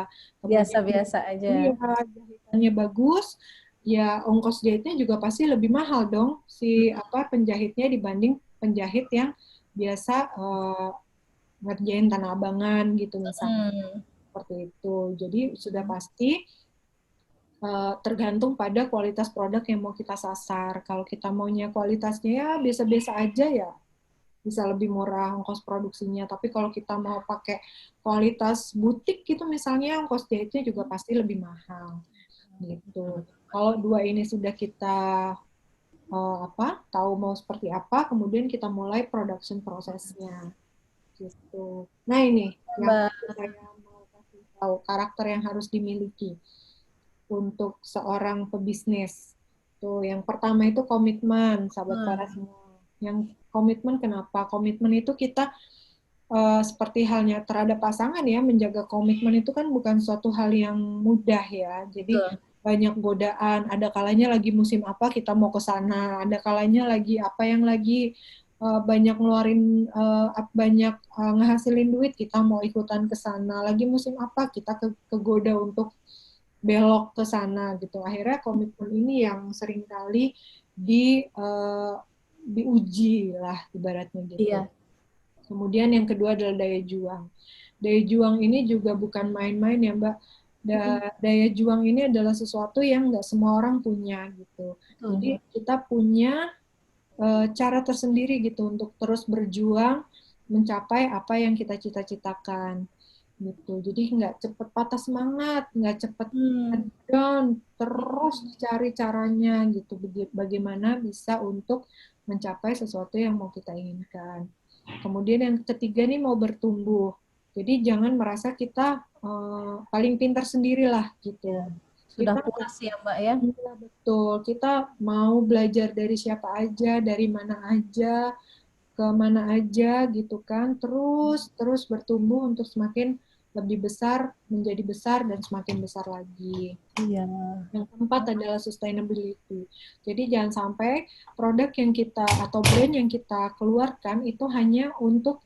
S1: Biasa-biasa aja.
S2: Iya, jahitannya bagus, ya ongkos jahitnya juga pasti lebih mahal dong si penjahitnya dibanding penjahit yang biasa ngerjain tanah abangan gitu misalnya. Seperti itu. Jadi sudah pasti tergantung pada kualitas produk yang mau kita sasar. Kalau kita maunya kualitasnya ya biasa-biasa aja ya bisa lebih murah ongkos produksinya. Tapi kalau kita mau pakai kualitas butik gitu misalnya, ongkos jahitnya juga pasti lebih mahal. Gitu. Kalau dua ini sudah kita tahu mau seperti apa, kemudian kita mulai production prosesnya. Gitu. Nah ini yang saya mau kasih tahu karakter yang harus dimiliki untuk seorang pebisnis. Tuh, yang pertama itu komitmen, sahabat para semua. Yang komitmen kenapa? Komitmen itu kita seperti halnya terhadap pasangan ya, menjaga komitmen itu kan bukan suatu hal yang mudah ya. Jadi banyak godaan, ada kalanya lagi musim apa kita mau ke sana, ada kalanya lagi apa yang lagi banyak ngeluarin banyak ngehasilin duit kita mau ikutan ke sana, lagi musim apa kita kegoda untuk belok ke sana gitu. Akhirnya komitmen ini yang seringkali diuji lah ibaratnya gitu.
S1: Iya.
S2: Kemudian yang kedua adalah daya juang. Daya juang ini juga bukan main-main ya Mbak. Daya juang ini adalah sesuatu yang nggak semua orang punya gitu. Jadi kita punya cara tersendiri gitu untuk terus berjuang mencapai apa yang kita cita-citakan gitu. Jadi nggak cepet patah semangat, nggak cepet down, terus cari caranya gitu. Bagaimana bisa untuk mencapai sesuatu yang mau kita inginkan. Kemudian yang ketiga nih mau bertumbuh. Jadi jangan merasa kita paling pintar sendirilah gitu.
S1: Sudah
S2: Kita
S1: puas ya Mbak ya?
S2: Iya, betul. Kita mau belajar dari siapa aja, dari mana aja, ke mana aja gitu kan. Terus bertumbuh untuk semakin lebih besar, menjadi besar, dan semakin besar lagi.
S1: Iya.
S2: Yang keempat adalah sustainability. Jadi jangan sampai produk yang kita atau brand yang kita keluarkan itu hanya untuk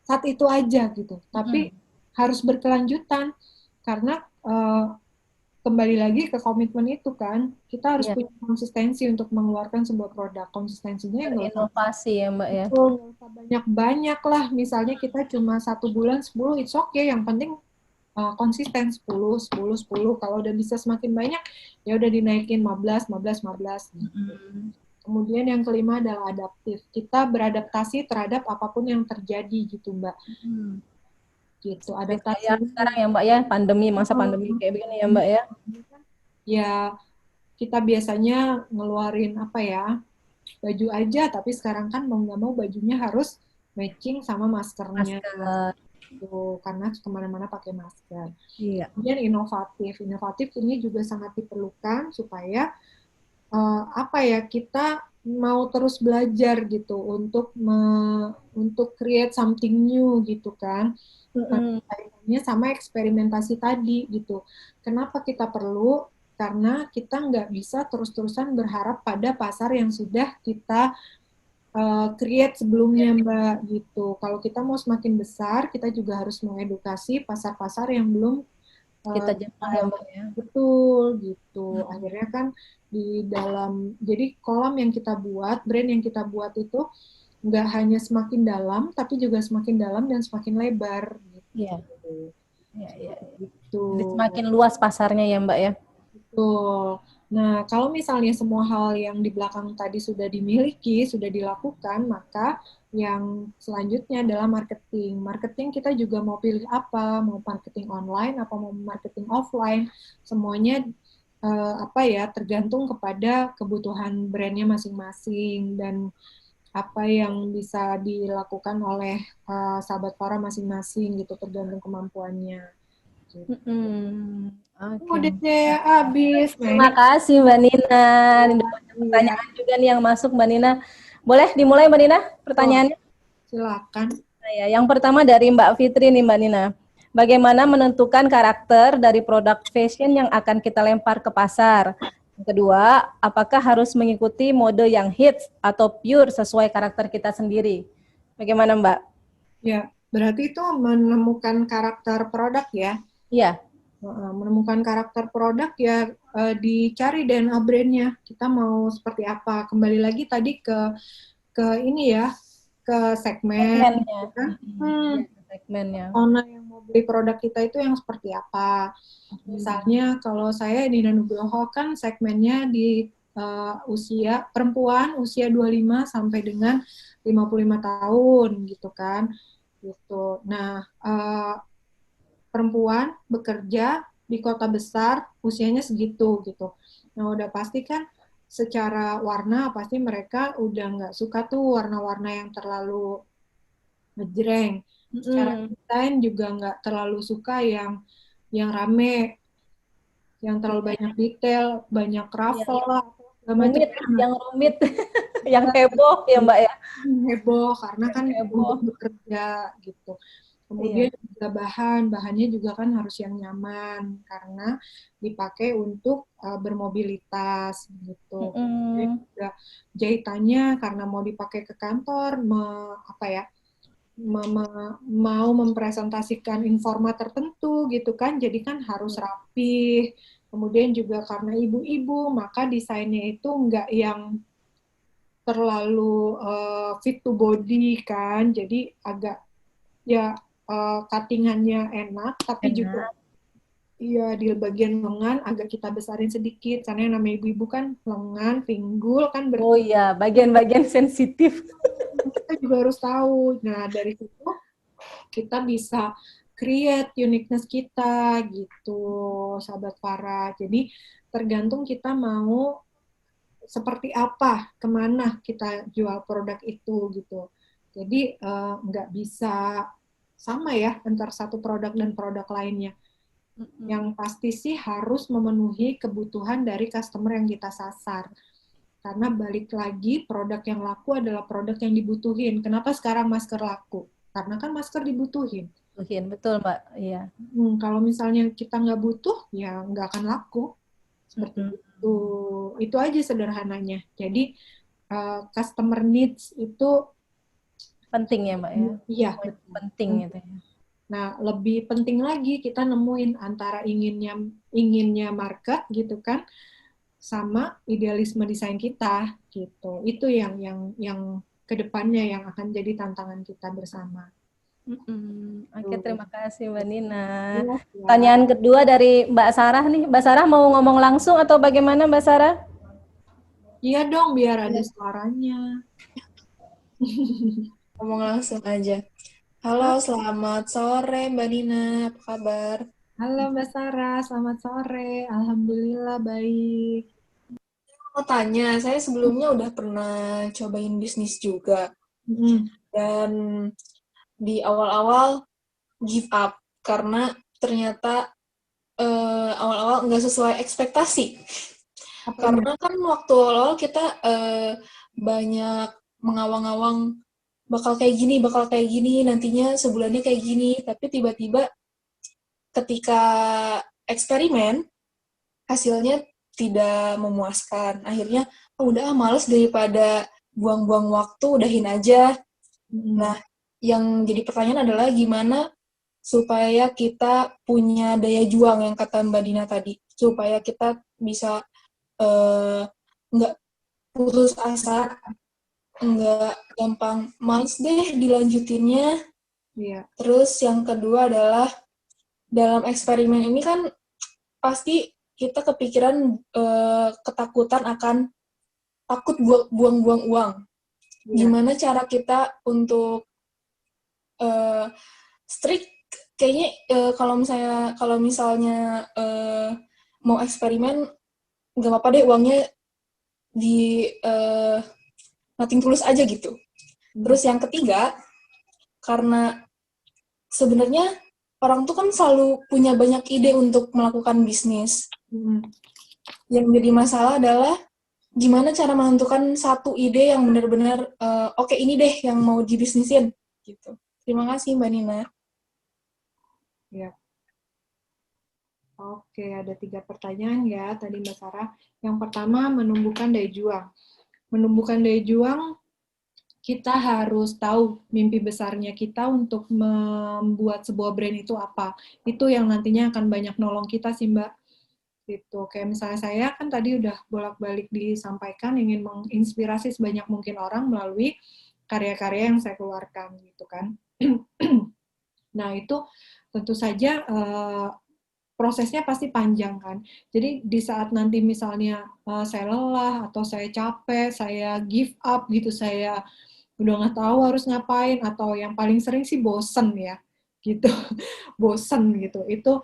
S2: saat itu aja gitu. Tapi harus berkelanjutan karena kembali lagi ke komitmen itu kan, kita harus punya konsistensi untuk mengeluarkan sebuah produk. Konsistensinya nggak usah
S1: Inovasi ya Mbak ya.
S2: nggak usah banyak-banyak lah. Misalnya kita cuma 1 bulan 10, it's okay. Yang penting konsisten 10, 10, 10. Kalau udah bisa semakin banyak, ya udah dinaikin 15, 15, 15. Kemudian yang kelima adalah adaptif. Kita beradaptasi terhadap apapun yang terjadi gitu Mbak. Gitu. Adaptasi
S1: ya, sekarang ya Mbak ya, pandemi, masa pandemi kayak begini ya Mbak ya.
S2: Ya, kita biasanya ngeluarin apa ya, baju aja, tapi sekarang kan mau nggak mau bajunya harus matching sama maskernya. Gitu, karena kemana-mana pakai masker.
S1: Iya.
S2: Kemudian inovatif ini juga sangat diperlukan supaya apa ya, kita mau terus belajar gitu untuk create something new gitu kan. Kaitannya sama eksperimentasi tadi gitu. Kenapa kita perlu? Karena kita nggak bisa terus-terusan berharap pada pasar yang sudah kita create sebelumnya Mbak gitu. Kalau kita mau semakin besar, kita juga harus mengedukasi pasar-pasar yang belum
S1: kita jangkau ya Mbak ya.
S2: Betul gitu. Akhirnya kan di dalam, jadi kolam yang kita buat, brand yang kita buat itu nggak hanya semakin dalam, tapi juga semakin dalam dan semakin lebar.
S1: Iya.
S2: Gitu.
S1: Iya.
S2: Gitu.
S1: Jadi semakin luas pasarnya ya Mbak ya.
S2: Betul. Nah, kalau misalnya semua hal yang di belakang tadi sudah dimiliki, sudah dilakukan, maka yang selanjutnya adalah marketing. Marketing kita juga mau pilih apa, mau marketing online, apa mau marketing offline, semuanya tergantung kepada kebutuhan brandnya masing-masing dan apa yang bisa dilakukan oleh sahabat Farah masing-masing gitu, tergantung kemampuannya. Gitu. Udah deh, habis.
S1: Terima kasih Mbak Nina. Ini banyak pertanyaan juga nih yang masuk Mbak Nina. Boleh dimulai Mbak Nina pertanyaannya?
S2: Silakan.
S1: Nah, ya, yang pertama dari Mbak Fitri nih Mbak Nina. Bagaimana menentukan karakter dari produk fashion yang akan kita lempar ke pasar? Yang kedua, apakah harus mengikuti mode yang hits atau pure sesuai karakter kita sendiri? Bagaimana Mbak?
S2: Ya, berarti itu menemukan karakter produk ya?
S1: Iya.
S2: Menemukan karakter produk ya, dicari DNA brandnya. Kita mau seperti apa? Kembali lagi tadi ke ini ya, ke segmen.
S1: Segmennya.
S2: Owner yang mau beli produk kita itu yang seperti apa? Misalnya kalau saya Nina Nugroho kan segmennya di usia perempuan usia 25 sampai dengan 55 tahun gitu kan. Gitu. Nah, perempuan bekerja di kota besar usianya segitu gitu. Nah udah pasti kan secara warna pasti mereka udah nggak suka tuh warna-warna yang terlalu ngejreng. Secara desain juga nggak terlalu suka yang rame, yang terlalu banyak detail, banyak ruffle lah,
S1: rumit, yang rumit, yang heboh ya Mbak ya.
S2: Heboh karena kan untuk bekerja gitu. Kemudian juga bahannya juga kan harus yang nyaman karena dipakai untuk bermobilitas gitu. Kemudian juga jahitannya karena mau dipakai ke kantor, mau mempresentasikan informa tertentu gitu kan, jadi kan harus rapih. Kemudian juga karena ibu-ibu, maka desainnya itu nggak yang terlalu fit to body kan, jadi agak ya cuttingannya enak, tapi juga iya di bagian lengan agak kita besarin sedikit, karena yang namanya ibu-ibu kan lengan, pinggul kan
S1: Oh iya, bagian-bagian sensitif.
S2: Kita juga harus tahu. Nah dari situ kita bisa create uniqueness kita gitu, sahabat Farah. Jadi tergantung kita mau seperti apa, kemana kita jual produk itu gitu. Jadi nggak bisa sama ya antara satu produk dan produk lainnya. Yang pasti sih harus memenuhi kebutuhan dari customer yang kita sasar. Karena balik lagi produk yang laku adalah produk yang dibutuhin. Kenapa sekarang masker laku? Karena kan masker dibutuhin.
S1: butuhin. Betul, Mbak. Iya.
S2: Kalau misalnya kita nggak butuh, ya nggak akan laku. Seperti
S1: Mm-mm.
S2: itu. Itu aja sederhananya. Jadi, customer needs itu,
S1: Penting ya, Mbak ya.
S2: iya,
S1: Poin
S2: betul.
S1: penting gitu ya.
S2: Nah, lebih penting lagi kita nemuin antara inginnya market gitu kan, sama idealisme desain kita gitu. Itu yang kedepannya yang akan jadi tantangan kita bersama.
S1: Mm-mm. Oke,
S2: Tuh.
S1: terima kasih Mbak Nina.
S2: Iya, ya.
S1: Pertanyaan kedua dari Mbak Sarah nih. Mbak Sarah mau ngomong langsung atau bagaimana Mbak Sarah?
S2: Iya dong, biar ada suaranya.
S4: Ngomong langsung aja. Halo, selamat sore Mbak Nina. Apa kabar?
S2: Halo Mbak Sarah, selamat sore. Alhamdulillah baik.
S4: Mau tanya, saya sebelumnya udah pernah cobain bisnis juga.
S2: Mm,
S4: Dan di awal-awal give up. Karena ternyata awal-awal nggak sesuai ekspektasi.
S2: Apanya?
S4: Karena kan waktu awal kita banyak mengawang-awang bakal kayak gini, nantinya sebulannya kayak gini. Tapi tiba-tiba ketika eksperimen, hasilnya tidak memuaskan. Akhirnya, oh, udah males daripada buang-buang waktu, udahin aja.
S2: Mm,
S4: Nah, yang jadi pertanyaan adalah gimana supaya kita punya daya juang yang kata Mbak Dina tadi, supaya kita bisa nggak putus asa, nggak gampang males deh dilanjutinnya.
S2: Iya.
S4: Terus yang kedua adalah dalam eksperimen ini kan pasti kita kepikiran ketakutan akan takut buang-buang uang.
S2: Iya.
S4: Gimana cara kita untuk strict? Kayaknya kalau misalnya mau eksperimen nggak apa-apa deh uangnya di nothing tulus aja gitu. Terus yang ketiga, karena sebenarnya orang tuh kan selalu punya banyak ide untuk melakukan bisnis.
S2: Mm,
S4: Yang jadi masalah adalah gimana cara menentukan satu ide yang benar-benar oke, ini deh yang mau dibisnisin gitu. Terima kasih Mbak Nina.
S2: Iya. Oke, ada 3 pertanyaan ya tadi Mbak Sarah. Yang pertama, menumbuhkan daya juang. Menumbuhkan daya juang, kita harus tahu mimpi besarnya kita untuk membuat sebuah brand itu apa. Itu yang nantinya akan banyak nolong kita sih Mbak. Gitu. Kayak misalnya saya kan tadi udah bolak-balik disampaikan ingin menginspirasi sebanyak mungkin orang melalui karya-karya yang saya keluarkan gitu kan. Nah, itu tentu saja prosesnya pasti panjang kan. Jadi di saat nanti misalnya saya lelah atau saya capek, saya give up gitu, saya udah nggak tahu harus ngapain, atau yang paling sering sih bosen ya, gitu. Bosen gitu. Itu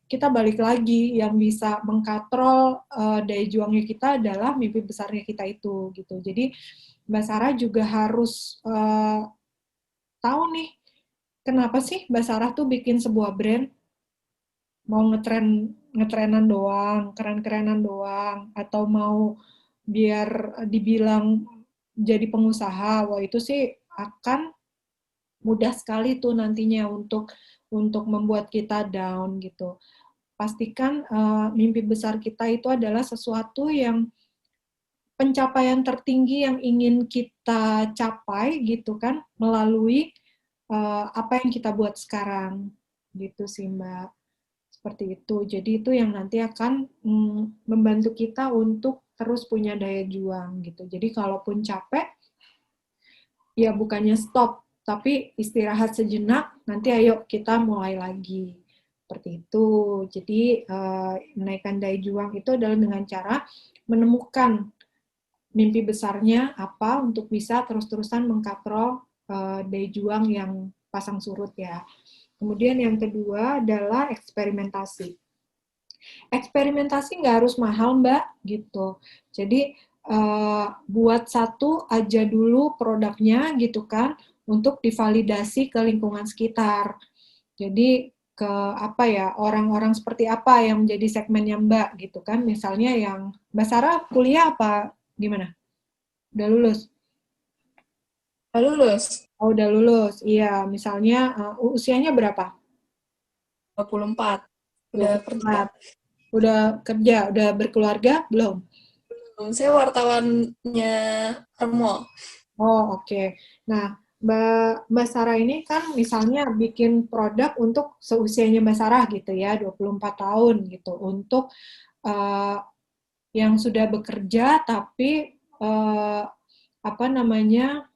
S2: kita balik lagi, yang bisa mengkatrol daya juangnya kita adalah mimpi besarnya kita itu gitu. Jadi Mbak Sarah juga harus tahu nih, kenapa sih Mbak Sarah tuh bikin sebuah brand, mau ngetrenan doang, keren-kerenan doang, atau mau biar dibilang jadi pengusaha. Wah, itu sih akan mudah sekali tuh nantinya untuk membuat kita down gitu. Pastikan mimpi besar kita itu adalah sesuatu yang pencapaian tertinggi yang ingin kita capai gitu kan, melalui apa yang kita buat sekarang gitu sih Mbak. Seperti itu. Jadi itu yang nanti akan membantu kita untuk terus punya daya juang gitu. Jadi kalaupun capek, ya bukannya stop, tapi istirahat sejenak, nanti ayo kita mulai lagi. Seperti itu. Jadi menaikkan daya juang itu adalah dengan cara menemukan mimpi besarnya apa untuk bisa terus-terusan mengkatrol daya juang yang pasang surut ya. Kemudian yang kedua adalah eksperimentasi. Eksperimentasi nggak harus mahal, Mbak, gitu. Jadi buat satu aja dulu produknya gitu kan, untuk divalidasi ke lingkungan sekitar. Jadi ke apa ya, orang-orang seperti apa yang menjadi segmennya Mbak gitu kan. Misalnya yang Mbak Sarah kuliah apa gimana? Udah lulus?
S4: Udah lulus
S2: Oh, udah lulus. Iya, misalnya usianya berapa?
S4: 24. Udah kerja.
S2: 24. Udah kerja, udah berkeluarga? Belum?
S4: Saya wartawannya Remol.
S2: Oh, oke. Nah, Mbak Sarah ini kan misalnya bikin produk untuk seusianya Mbak Sarah gitu ya, 24 tahun gitu, untuk eh, yang sudah bekerja tapi apa namanya,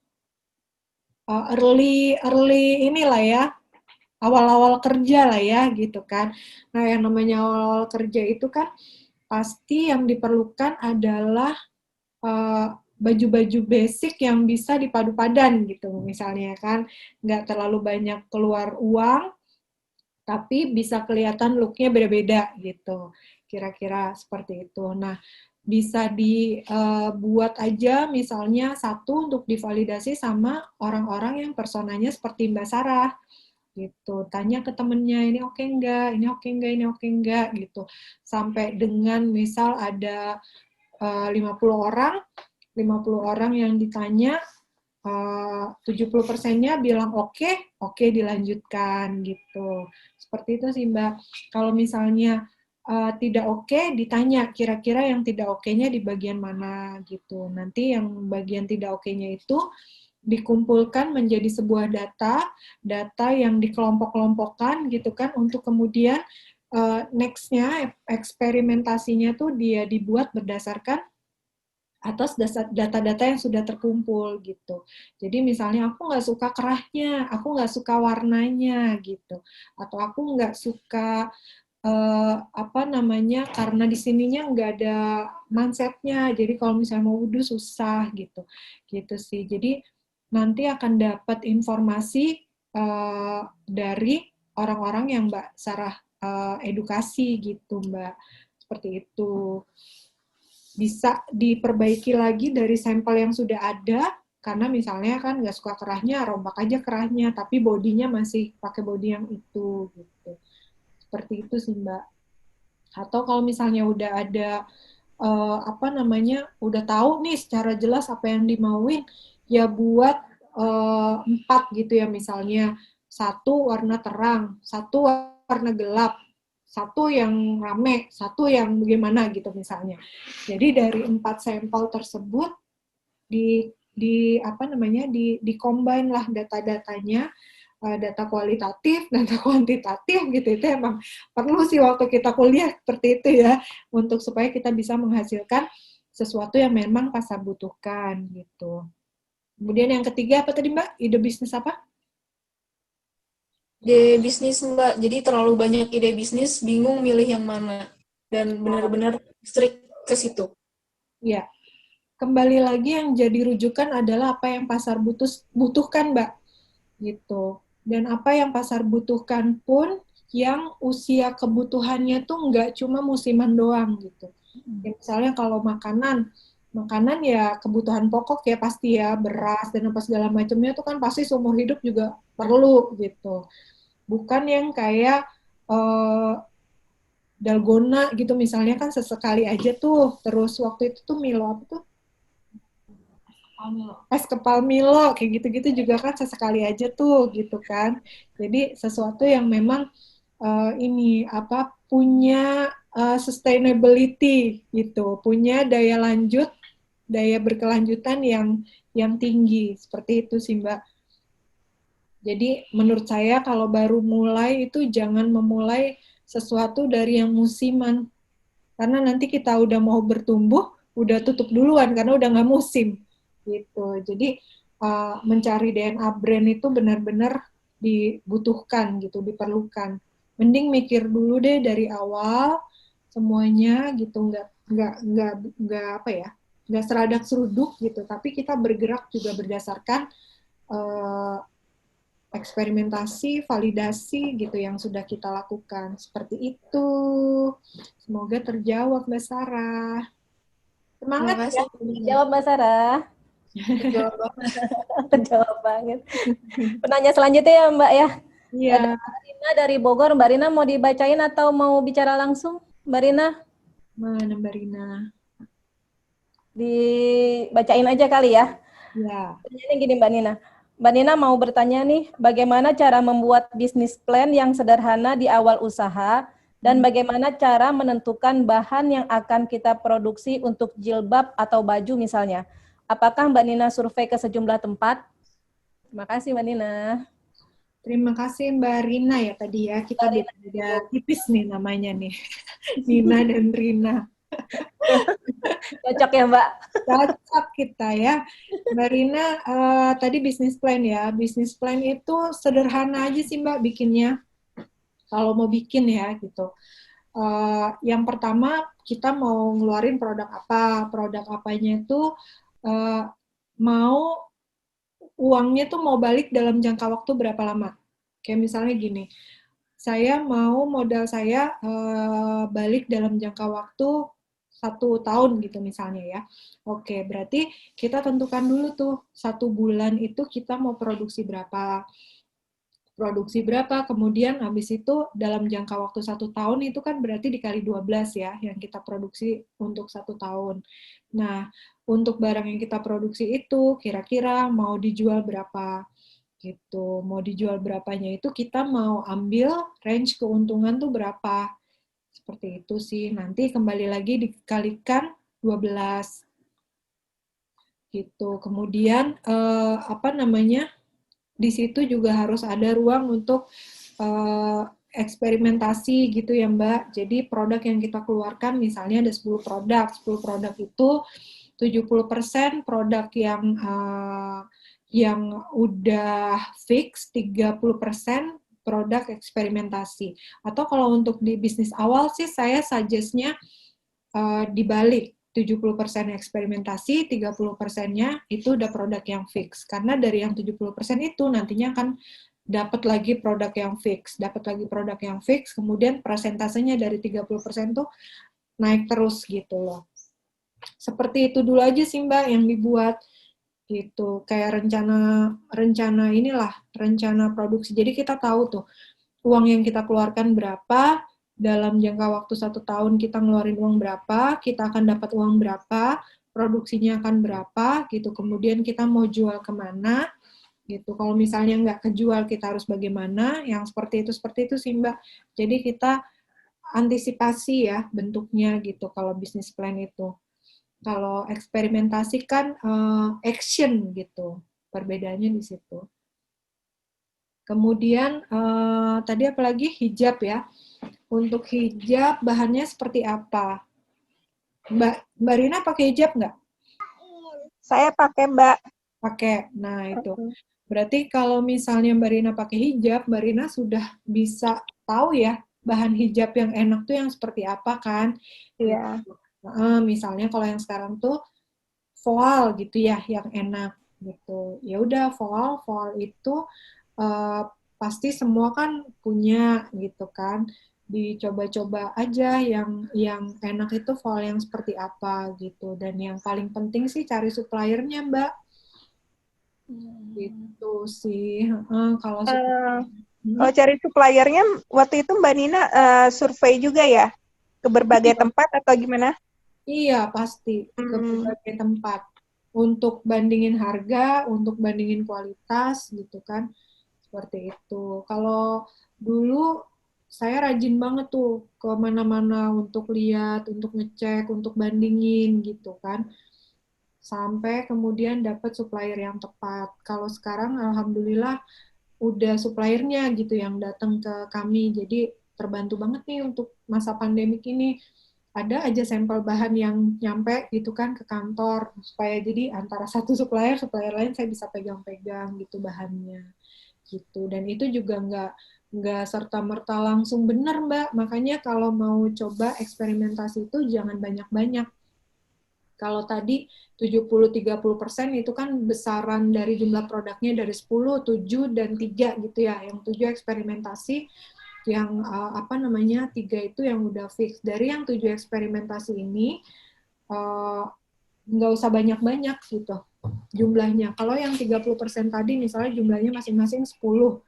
S2: early early inilah ya, awal-awal kerja lah ya gitu kan. Nah, yang namanya awal-awal kerja itu kan pasti yang diperlukan adalah eh, baju-baju basic yang bisa dipadu padan gitu misalnya kan, nggak terlalu banyak keluar uang tapi bisa kelihatan looknya beda-beda gitu, kira-kira seperti itu. Nah, bisa dibuat aja misalnya satu untuk divalidasi sama orang-orang yang personanya seperti Mbak Sarah gitu. Tanya ke temennya, ini oke enggak, ini oke enggak, ini oke enggak gitu. Sampai dengan misal ada 50 orang, 50 orang yang ditanya, 70%-nya bilang oke, oke dilanjutkan gitu. Seperti itu sih Mbak. Kalau misalnya tidak oke, ditanya kira-kira yang tidak oke-nya di bagian mana gitu. Nanti yang bagian tidak oke-nya itu dikumpulkan menjadi sebuah data, data yang dikelompok-kelompokkan gitu kan, untuk kemudian next-nya eksperimentasinya tuh dia dibuat berdasarkan atas data-data yang sudah terkumpul gitu. Jadi misalnya aku nggak suka kerahnya, aku nggak suka warnanya gitu, atau aku nggak suka apa namanya, karena di sininya nggak ada mansetnya, jadi kalau misalnya mau wudhu susah gitu, gitu sih. Jadi nanti akan dapat informasi dari orang-orang yang Mbak Sarah edukasi gitu Mbak, seperti itu. Bisa diperbaiki lagi dari sampel yang sudah ada, karena misalnya kan nggak suka kerahnya, rombak aja kerahnya, tapi bodinya masih pakai body yang itu gitu. Seperti itu sih Mbak. Atau kalau misalnya udah ada apa namanya, udah tahu nih secara jelas apa yang dimauin, ya buat 4 gitu ya, misalnya satu warna terang, satu warna gelap, satu yang rame, satu yang bagaimana gitu misalnya. Jadi dari 4 sampel tersebut di apa namanya, di combine lah data-datanya, data kualitatif, data kuantitatif gitu. Itu emang perlu sih waktu kita kuliah seperti itu ya, untuk supaya kita bisa menghasilkan sesuatu yang memang pasar butuhkan gitu. Kemudian yang ketiga apa tadi Mbak? Ide bisnis apa?
S4: Ide bisnis Mbak, jadi terlalu banyak ide bisnis, bingung milih yang mana. Dan benar-benar strict ke situ.
S2: Ya, kembali lagi yang jadi rujukan adalah apa yang pasar butuhkan Mbak gitu. Dan apa yang pasar butuhkan pun yang usia kebutuhannya tuh nggak cuma musiman doang gitu. Ya, misalnya kalau makanan, makanan ya kebutuhan pokok ya pasti ya, beras dan apa segala macamnya tuh kan pasti seumur hidup juga perlu gitu. Bukan yang kayak eh, dalgona gitu misalnya, kan sesekali aja tuh. Terus waktu itu tuh Milo apa tuh? Es kepal Milo kayak gitu-gitu juga kan sesekali aja tuh gitu kan. Jadi sesuatu yang memang ini apa, punya sustainability gitu, punya daya lanjut, daya berkelanjutan yang tinggi. Seperti itu sih Mbak. Jadi menurut saya kalau baru mulai itu jangan memulai sesuatu dari yang musiman. Karena nanti kita udah mau bertumbuh, udah tutup duluan karena udah nggak musim gitu. Jadi mencari DNA brand itu benar-benar dibutuhkan gitu, diperlukan. Mending mikir dulu deh dari awal semuanya gitu, nggak apa ya, nggak seradak seruduk gitu. Tapi kita bergerak juga berdasarkan uh, eksperimentasi, validasi gitu yang sudah kita lakukan. Seperti itu. Semoga terjawab Mbak Sarah.
S4: Terima
S2: Semangat ya.
S4: kasih.
S1: Terjawab Mbak Sarah.
S4: Terjawab banget.
S1: Terjawab banget. Penanya selanjutnya ya Mbak ya. Ada
S2: Iya,
S1: Mbak Rina dari Bogor. Mbak Rina mau dibacain atau mau bicara langsung? Mbak Rina,
S2: mana Mbak Rina?
S1: dibacain aja kali ya.
S2: Ya.
S1: Pertanyaannya gini Mbak Nina. Mbak Nina mau bertanya nih, bagaimana cara membuat bisnis plan yang sederhana di awal usaha dan bagaimana cara menentukan bahan yang akan kita produksi untuk jilbab atau baju misalnya. Apakah Mbak Nina survei ke sejumlah tempat? Terima kasih Mbak Nina.
S2: Terima kasih Mbak Rina ya tadi ya. Kita
S1: Mbak Rina.
S2: beda tipis nih namanya nih. Nina dan Rina.
S1: Cocok ya Mbak?
S2: Cocok kita ya. Mbak Rina, tadi bisnis plan ya. Bisnis plan itu sederhana aja sih Mbak bikinnya. Kalau mau bikin ya gitu. Yang pertama kita mau ngeluarin produk apa. Produk apanya itu mau uangnya tuh mau balik dalam jangka waktu berapa lama. Kayak misalnya gini, saya mau modal saya balik dalam jangka waktu 1 tahun gitu misalnya ya. Oke, berarti kita tentukan dulu tuh 1 bulan itu kita mau produksi berapa, kemudian habis itu dalam jangka waktu 1 tahun itu kan berarti dikali 12 ya yang kita produksi untuk 1 tahun. Nah, untuk barang yang kita produksi itu kira-kira mau dijual berapa gitu. Mau dijual berapanya itu kita mau ambil range keuntungan tuh berapa. Seperti itu sih. Nanti kembali lagi dikalikan 12 gitu. Kemudian di situ juga harus ada ruang untuk eksperimentasi gitu ya Mbak. Jadi produk yang kita keluarkan misalnya ada 10 produk. 10 produk itu 70% produk yang udah fix, 30% produk eksperimentasi. Atau kalau untuk di bisnis awal sih saya suggest-nya dibalik. 70% eksperimentasi, 30%-nya itu udah produk yang fix. Karena dari yang 70% itu nantinya akan dapat lagi produk yang fix, kemudian persentasenya dari 30% tuh naik terus gitu loh. Seperti itu dulu aja sih Mbak yang dibuat gitu, kayak rencana produksi. Jadi kita tahu tuh uang yang kita keluarkan berapa, dalam jangka waktu 1 tahun kita ngeluarin uang berapa, kita akan dapat uang berapa, produksinya akan berapa gitu, kemudian kita mau jual kemana gitu. Kalau misalnya nggak kejual kita harus bagaimana, yang seperti itu sih Mbak. Jadi kita antisipasi ya bentuknya gitu kalau bisnis plan itu. Kalau eksperimentasi kan action gitu, perbedaannya di situ. Kemudian tadi apalagi hijab ya. Untuk hijab bahannya seperti apa? Mbak Rina pakai hijab nggak?
S5: Saya pakai Mbak.
S2: Pakai. Nah itu. Berarti kalau misalnya Mbak Rina pakai hijab, Mbak Rina sudah bisa tahu ya bahan hijab yang enak tuh yang seperti apa kan?
S5: Iya.
S2: Misalnya kalau yang sekarang tuh voal gitu ya, yang enak gitu. Ya udah voal itu pasti semua kan punya gitu kan. Dicoba-coba aja yang enak itu voal yang seperti apa gitu. Dan yang paling penting sih cari suppliernya Mbak. Gitu sih. Kalau
S5: Kalau cari suppliernya waktu itu Mbak Nina survei juga ya ke berbagai tempat atau gimana?
S2: Iya, pasti ke berbagai tempat. Untuk bandingin harga, untuk bandingin kualitas gitu kan. Seperti itu. Kalau dulu saya rajin banget tuh ke mana-mana untuk lihat, untuk ngecek, untuk bandingin gitu kan. Sampai kemudian dapat supplier yang tepat. Kalau sekarang alhamdulillah udah suppliernya gitu yang datang ke kami. Jadi terbantu banget nih untuk masa pandemik ini. Ada aja sampel bahan yang nyampe gitu kan ke kantor supaya jadi antara satu supplier lain saya bisa pegang-pegang gitu bahannya gitu. Dan itu juga nggak serta-merta langsung benar Mbak. Makanya kalau mau coba eksperimentasi itu jangan banyak-banyak. Kalau tadi 70-30% itu kan besaran dari jumlah produknya dari 10, 7, dan 3 gitu ya. Yang 7 eksperimentasi, yang 3 itu yang udah fix. Dari yang 7 eksperimentasi ini, nggak usah banyak-banyak gitu jumlahnya. Kalau yang 30% tadi misalnya jumlahnya masing-masing 10.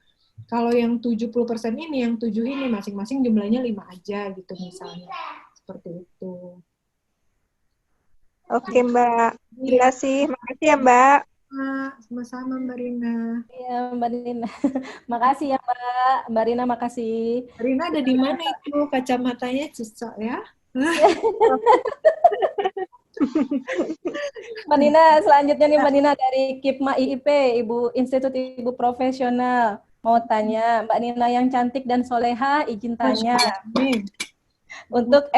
S2: Kalau yang 70% ini, yang 7 ini masing-masing jumlahnya 5 aja gitu misalnya. Seperti itu.
S5: Oke Mbak, jelas sih. Makasih ya Mbak.
S2: Sama-sama Mbak Rina.
S1: Iya, Mbak Nina. Makasih ya, Mbak. Mbak Rina, makasih.
S2: Mbak Rina ada di mana itu kacamatanya cocok ya?
S1: Mbak Nina, selanjutnya nih Mbak Nina dari KIPMA IIP, Institut Ibu Profesional. Mau tanya, Mbak Nina yang cantik dan soleha, izin tanya.
S2: Amin.
S1: Untuk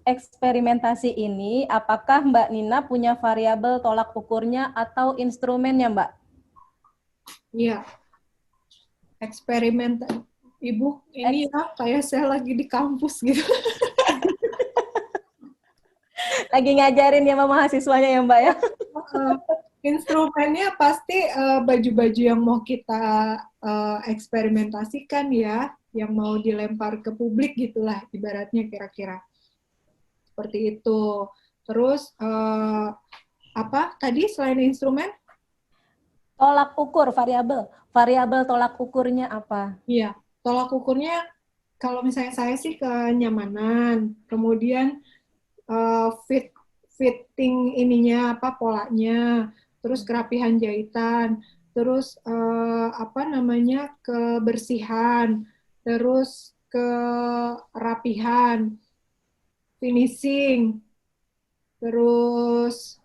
S1: eksperimentasi ini, apakah Mbak Nina punya variabel tolak ukurnya atau instrumennya, Mbak?
S2: Iya. Eksperimen. Ibu, ini ya kayak saya lagi di kampus gitu.
S1: Lagi ngajarin ya sama mahasiswanya ya, Mbak ya?
S2: Instrumennya pasti baju-baju yang mau kita eksperimentasikan ya, yang mau dilempar ke publik gitulah ibaratnya kira-kira. Seperti itu. Terus apa tadi selain instrumen?
S1: Tolak ukur, variabel. Variabel tolak ukurnya apa?
S2: Iya, tolak ukurnya kalau misalnya saya sih kenyamanan, kemudian fitting ininya apa polanya, terus kerapihan jahitan, terus apa namanya kebersihan, terus kerapihan, finishing, terus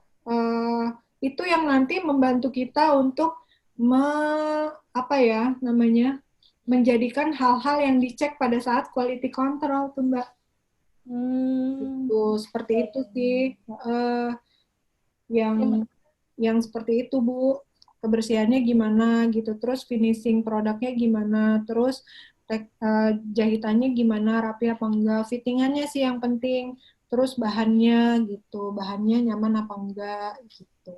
S2: itu yang nanti membantu kita untuk apa ya namanya menjadikan hal-hal yang dicek pada saat quality control tuh Mbak. Tuh, seperti itu sih yang seperti itu Bu, kebersihannya gimana gitu, terus finishing produknya gimana, terus jahitannya gimana, rapi apa enggak, fittingannya sih yang penting, terus bahannya gitu, bahannya nyaman apa enggak gitu,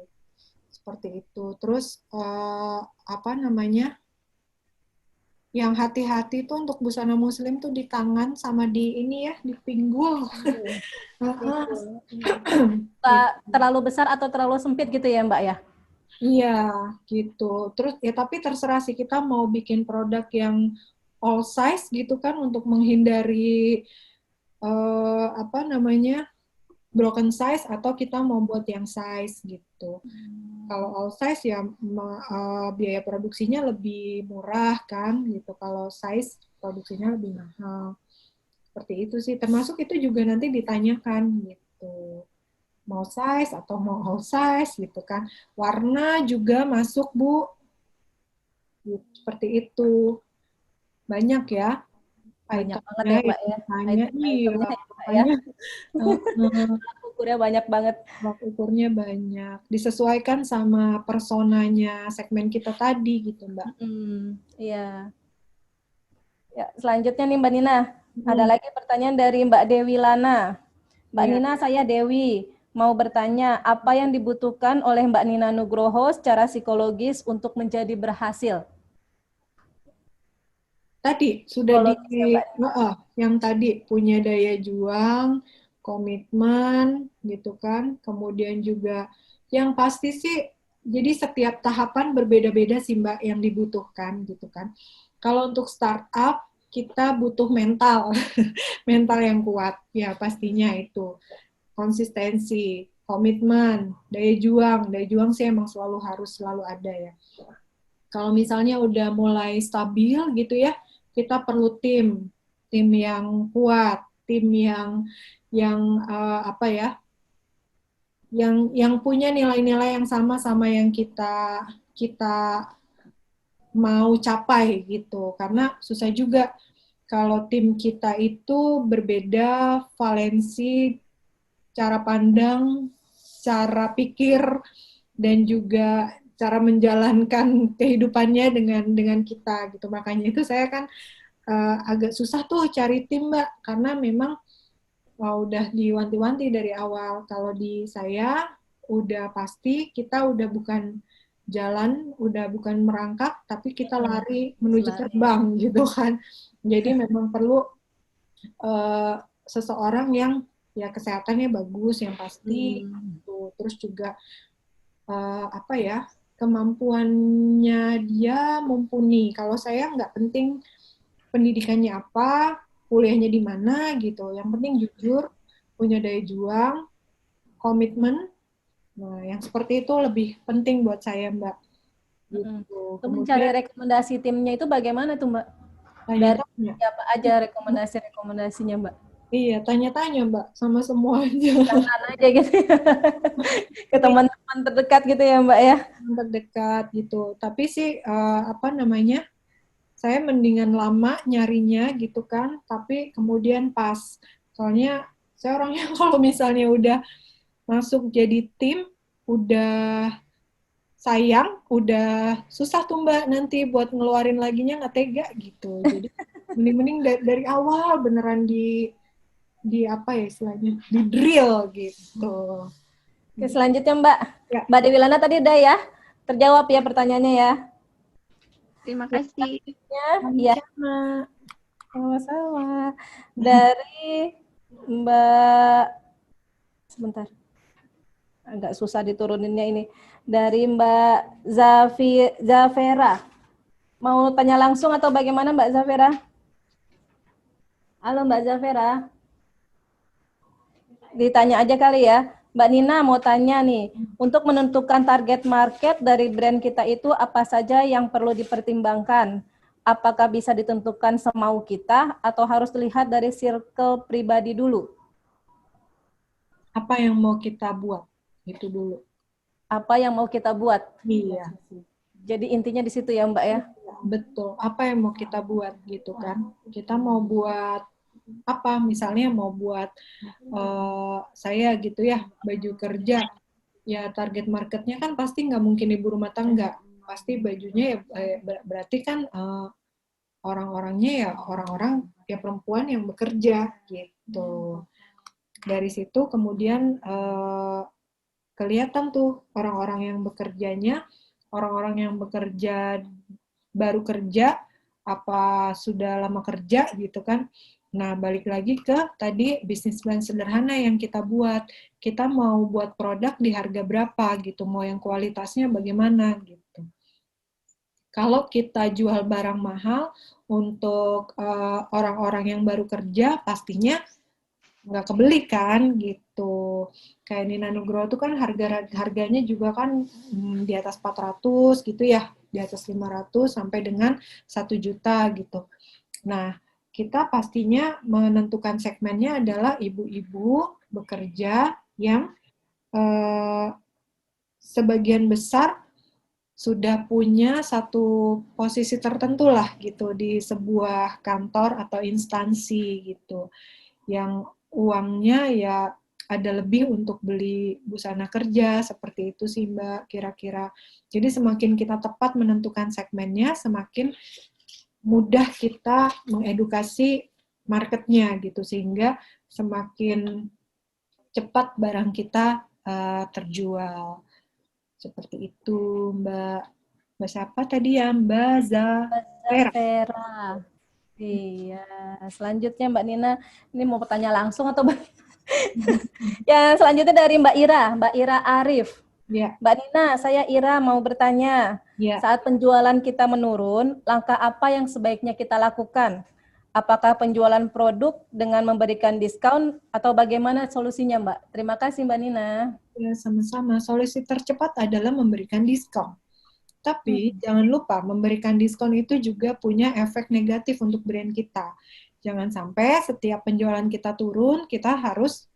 S2: seperti itu. Terus apa namanya yang hati-hati tuh untuk busana muslim tuh di tangan sama di ini ya, di pinggul.
S1: Terlalu besar atau terlalu sempit gitu ya, Mbak ya?
S2: Iya, gitu. Terus ya tapi terserah sih kita mau bikin produk yang all size gitu kan untuk menghindari apa namanya broken size atau kita mau buat yang size gitu. Kalau all size ya biaya produksinya lebih murah kan gitu. Kalau size produksinya lebih mahal. Seperti itu sih. Termasuk itu juga nanti ditanyakan gitu. Mau size atau mau all size gitu kan. Warna juga masuk Bu. Gitu, seperti itu. Banyak ya.
S1: Banyak banget ya, Mbak ya.
S2: Iya,
S1: Ya. Ukurnya banyak banget.
S2: Ukurnya banyak. Disesuaikan sama personanya segmen kita tadi gitu, Mbak.
S1: Iya. Ya, selanjutnya nih Mbak Nina. Ada lagi pertanyaan dari Mbak Dewi Lana. Mbak Nina, saya Dewi. Mau bertanya, apa yang dibutuhkan oleh Mbak Nina Nugroho secara psikologis untuk menjadi berhasil?
S2: Tadi sudah yang tadi punya daya juang, komitmen gitu kan. Kemudian juga yang pasti sih jadi setiap tahapan berbeda-beda sih Mbak yang dibutuhkan gitu kan. Kalau untuk startup kita butuh mental, mental yang kuat ya pastinya itu. Konsistensi, komitmen, daya juang sih emang harus selalu ada ya. Kalau misalnya udah mulai stabil gitu ya, kita perlu tim yang kuat, tim yang apa ya, yang punya nilai-nilai yang sama yang kita mau capai gitu. Karena susah juga kalau tim kita itu berbeda valensi, cara pandang, cara pikir, dan juga cara menjalankan kehidupannya dengan kita gitu. Makanya itu saya kan agak susah tuh cari tim Mbak, karena memang udah diwanti-wanti dari awal. Kalau di saya udah pasti kita udah bukan jalan, udah bukan merangkak, tapi kita lari menuju terbang gitu kan. Jadi memang perlu seseorang yang ya kesehatannya bagus yang pasti, gitu. Terus juga apa ya kemampuannya dia mumpuni. Kalau saya nggak penting pendidikannya apa, kuliahnya di mana gitu. Yang penting jujur, punya daya juang, komitmen, Nah, yang seperti itu lebih penting buat saya, Mbak.
S1: Mm-mm.
S2: Gitu.
S1: Untuk mencari
S2: Kemudian
S1: rekomendasi timnya itu bagaimana tuh Mbak? Dari
S2: tanya-tanya.
S1: siapa aja rekomendasi-rekomendasinya Mbak?
S2: Iya, tanya-tanya, Mbak, sama semuanya.
S1: Kenalan aja gitu ya. Ke
S2: Iya,
S1: teman-teman terdekat gitu ya Mbak ya.
S2: yang terdekat gitu. Tapi sih apa namanya? Saya mendingan lama nyarinya gitu kan, tapi kemudian pas. Soalnya saya orangnya kalau misalnya udah masuk jadi tim, udah sayang, udah susah tuh Mbak nanti buat ngeluarin laginya nggak tega gitu. Jadi mending-mending dari awal beneran di apa ya istilahnya, di drill gitu.
S1: Oke, selanjutnya Mbak.
S2: Ya,
S1: Mbak Dewi Lana tadi udah ya. Terjawab ya pertanyaannya ya.
S3: Terima kasih.
S1: Ya,
S2: sama.
S1: sama-sama. Dari Mbak, sebentar, agak susah dituruninnya ini. Dari Mbak Zafera. Mau tanya langsung atau bagaimana Mbak Zafera? Halo Mbak Zafera. Ditanya aja kali ya. Mbak Nina mau tanya nih, untuk menentukan target market dari brand kita itu apa saja yang perlu dipertimbangkan? Apakah bisa ditentukan semau kita atau harus dilihat dari circle pribadi dulu?
S2: Apa yang mau kita buat? Itu dulu.
S1: Apa yang mau kita buat?
S2: Iya.
S1: Jadi intinya di situ ya Mbak ya?
S2: Betul, apa yang mau kita buat gitu kan? Kita mau buat apa? Misalnya mau buat saya gitu ya, baju kerja. Ya target marketnya kan pasti nggak mungkin ibu rumah tangga. Pasti bajunya ya berarti kan orang-orangnya ya orang-orang ya perempuan yang bekerja gitu. Dari situ kemudian kelihatan tuh orang-orang yang bekerjanya, orang-orang yang bekerja baru kerja, apa sudah lama kerja gitu kan. Nah, balik lagi ke tadi bisnis plan sederhana yang kita buat. Kita mau buat produk di harga berapa gitu, mau yang kualitasnya bagaimana gitu. Kalau kita jual barang mahal untuk orang-orang yang baru kerja, pastinya nggak kebeli kan gitu. Kayak Nina Nugroho tuh kan harganya juga kan di atas 400 gitu ya, di atas 500 sampai dengan 1 juta gitu. Nah, kita pastinya menentukan segmennya adalah ibu-ibu bekerja yang sebagian besar sudah punya satu posisi tertentu lah gitu di sebuah kantor atau instansi gitu. Yang uangnya ya ada lebih untuk beli busana kerja, seperti itu sih Mbak, kira-kira. Jadi semakin kita tepat menentukan segmennya, semakin mudah kita mengedukasi marketnya gitu, sehingga semakin cepat barang kita terjual. Seperti itu Mbak. Mbak siapa tadi ya? Mbak Zafera.
S1: Zafera. Iya, selanjutnya Mbak Nina, ini mau bertanya langsung atau yang selanjutnya dari Mbak Ira Arif.
S2: Ya,
S1: Mbak Nina, saya Ira mau bertanya.
S2: ya.
S1: Saat penjualan kita menurun, langkah apa yang sebaiknya kita lakukan? Apakah penjualan produk dengan memberikan diskon atau bagaimana solusinya, Mbak? Terima kasih, Mbak Nina.
S2: Ya, sama-sama. Solusi tercepat adalah memberikan diskon. Tapi jangan lupa memberikan diskon itu juga punya efek negatif untuk brand kita. Jangan sampai setiap penjualan kita turun, kita harus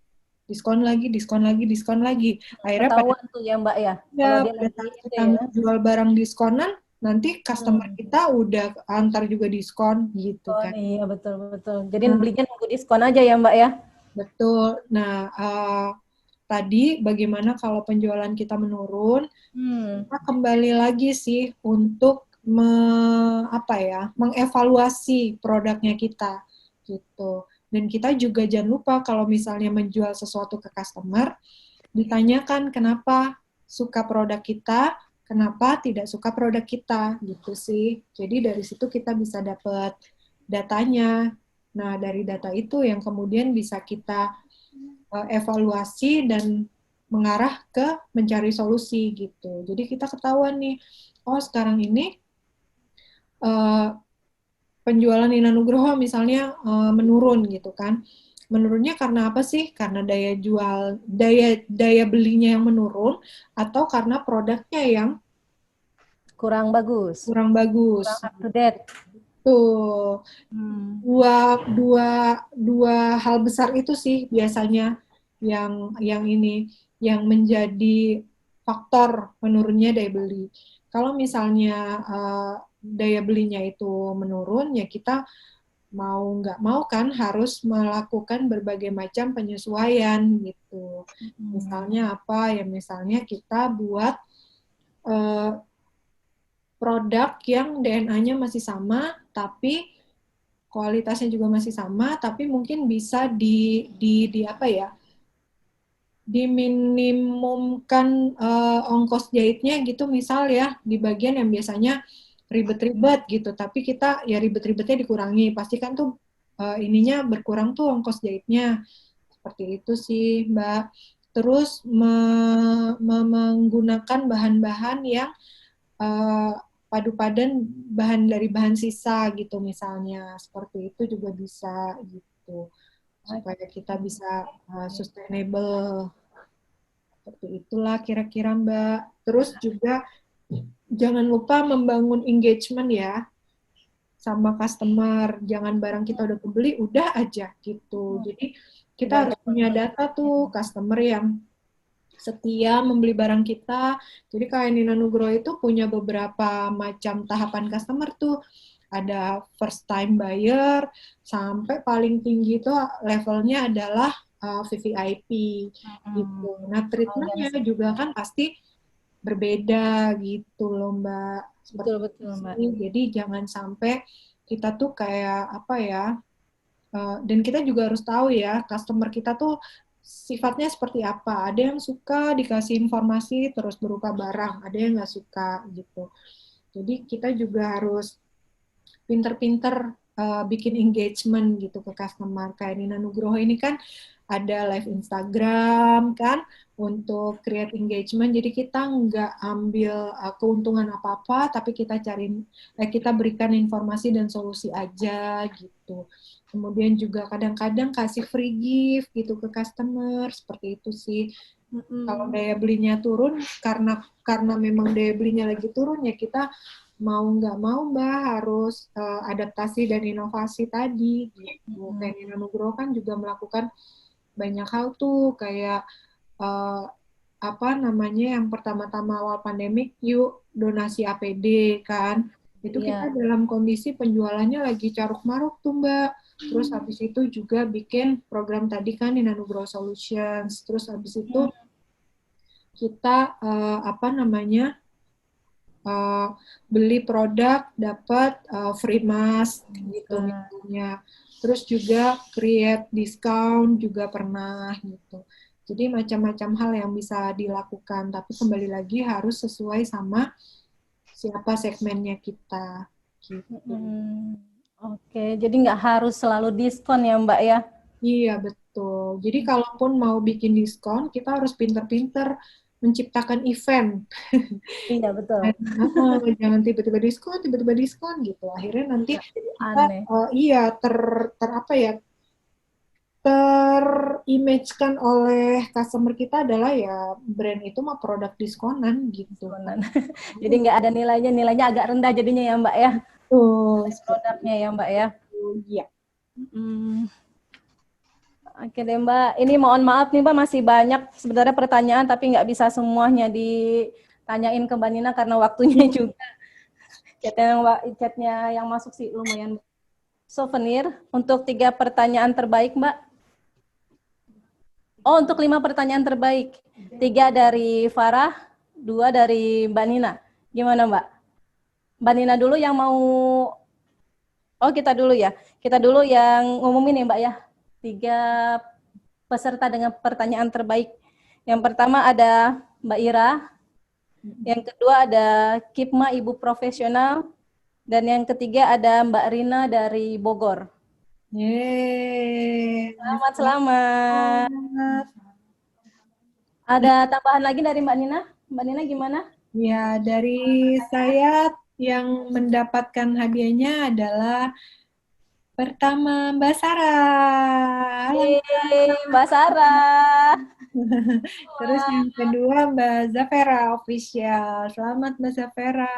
S2: diskon lagi, diskon lagi, diskon lagi. Akhirnya pada
S1: Ketahuan tuh ya, Mbak ya.
S2: ya,
S1: Kalau dia
S2: pada
S1: lagi
S2: saat
S1: itu
S2: kita
S1: ya.
S2: jual barang diskonan, nanti customer kita udah antar juga diskon gitu
S1: Oh
S2: kan.
S1: iya, betul-betul. Jadi
S2: Nah,
S1: belinya nunggu diskon aja ya, Mbak ya.
S2: betul. Nah, tadi bagaimana kalau penjualan kita menurun? Kita kembali lagi sih untuk mengevaluasi produknya kita gitu. Dan kita juga jangan lupa kalau misalnya menjual sesuatu ke customer, ditanyakan kenapa suka produk kita, kenapa tidak suka produk kita gitu sih. Jadi dari situ kita bisa dapat datanya. Nah, dari data itu yang kemudian bisa kita evaluasi dan mengarah ke mencari solusi gitu. Jadi kita ketahuan nih, oh sekarang ini penjualan Nina Nugroho misalnya menurun gitu kan. menurunnya karena apa sih? Karena daya belinya yang menurun atau karena produknya yang
S1: Kurang bagus,
S2: kurang bagus.
S1: kurang up to date.
S2: Tuh,
S1: Hmm.
S2: dua hal besar itu sih biasanya yang menjadi faktor menurunnya daya beli. Kalau misalnya daya belinya itu menurun, ya kita mau nggak mau kan harus melakukan berbagai macam penyesuaian gitu. Misalnya apa? Ya misalnya kita buat eh, produk yang DNA-nya masih sama, tapi kualitasnya juga masih sama, tapi mungkin bisa di apa ya? Diminimumkan ongkos jahitnya gitu, misal ya di bagian yang biasanya ribet-ribet gitu, tapi kita ya ribet-ribetnya dikurangi, pasti kan tuh ininya berkurang tuh ongkos jahitnya. Seperti itu sih, Mbak. Terus menggunakan bahan-bahan yang eh, padu padan, bahan dari bahan sisa gitu misalnya, seperti itu juga bisa gitu, supaya kita bisa sustainable. Seperti itulah kira-kira Mbak. Terus juga jangan lupa membangun engagement ya sama customer. Jangan barang kita udah kebeli, udah aja gitu. Jadi kita harus punya data tuh customer yang setia membeli barang kita. Jadi kayak Nina Nugroho itu punya beberapa macam tahapan customer tuh. Ada first time buyer, sampai paling tinggi itu levelnya adalah VVIP gitu. Nah, treatmentnya juga kan pasti berbeda gitu loh Mbak. Seperti
S1: Betul, Mbak.
S2: Jadi jangan sampai kita tuh kayak apa ya, dan kita juga harus tahu ya, customer kita tuh sifatnya seperti apa. Ada yang suka dikasih informasi terus berupa barang, ada yang nggak suka gitu. Jadi kita juga harus pinter-pinter bikin engagement gitu ke customer. Kayak Nina Nugroho ini kan ada live Instagram kan untuk create engagement. Jadi kita nggak ambil keuntungan apa-apa, tapi kita berikan informasi dan solusi aja gitu. Kemudian juga kadang-kadang kasih free gift gitu ke customer, seperti itu sih. Kalau daya belinya turun, karena memang daya belinya lagi turun, ya kita mau nggak mau Mbak harus adaptasi dan inovasi tadi gitu. Kayak Nina Nugroho kan juga melakukan banyak hal tuh, kayak apa namanya, yang pertama-tama awal pandemik, yuk donasi APD kan. Itu kita dalam kondisi penjualannya lagi caruk-maruk tuh Mbak. Terus habis itu juga bikin program tadi kan Nina Nugroho Solutions. Terus habis itu kita apa namanya, beli produk dapat free mask gitu misalnya. Terus juga create discount juga pernah gitu. Jadi macam-macam hal yang bisa dilakukan, tapi kembali lagi harus sesuai sama siapa segmennya kita. Gitu.
S1: Oke, jadi nggak harus selalu diskon ya Mbak ya?
S2: Iya, betul. Jadi kalaupun mau bikin diskon, kita harus pinter-pinter menciptakan event.
S1: Iya, betul.
S2: Jangan tiba-tiba diskon gitu. Akhirnya nanti kita
S1: Aneh.
S2: apa ya, terimage-kan oleh customer kita adalah ya brand itu mah produk diskonan gitu.
S1: Jadi nggak ada nilainya agak rendah jadinya ya Mbak ya? Produknya ya Mbak ya?
S2: Iya.
S1: Oke deh Mbak, ini mohon maaf nih Mbak, masih banyak sebenarnya pertanyaan tapi nggak bisa semuanya ditanyain ke Mbak Nina karena waktunya juga. Chatnya yang masuk sih lumayan. Souvenir untuk 3 pertanyaan terbaik Mbak. Oh, untuk 5 pertanyaan terbaik. 3 dari Farah, 2 dari Mbak Nina. Gimana Mbak? Mbak Nina dulu yang mau... Oh, kita dulu ya. Kita dulu yang ngumumin ya Mbak ya. 3 peserta dengan pertanyaan terbaik. Yang pertama ada Mbak Ira. Yang kedua ada Kipma Ibu Profesional. Dan yang ketiga ada Mbak Rina dari Bogor.
S2: Yeay.
S1: Selamat. Ada tambahan lagi dari Mbak Nina? Mbak Nina gimana?
S2: Ya, dari saya yang mendapatkan hadiahnya adalah Pertama, Mbak Sarah. Halo,
S1: Yeay, Mbak Sarah.
S2: terus yang kedua Mbak Zafera Official. Selamat Mbak Zafera.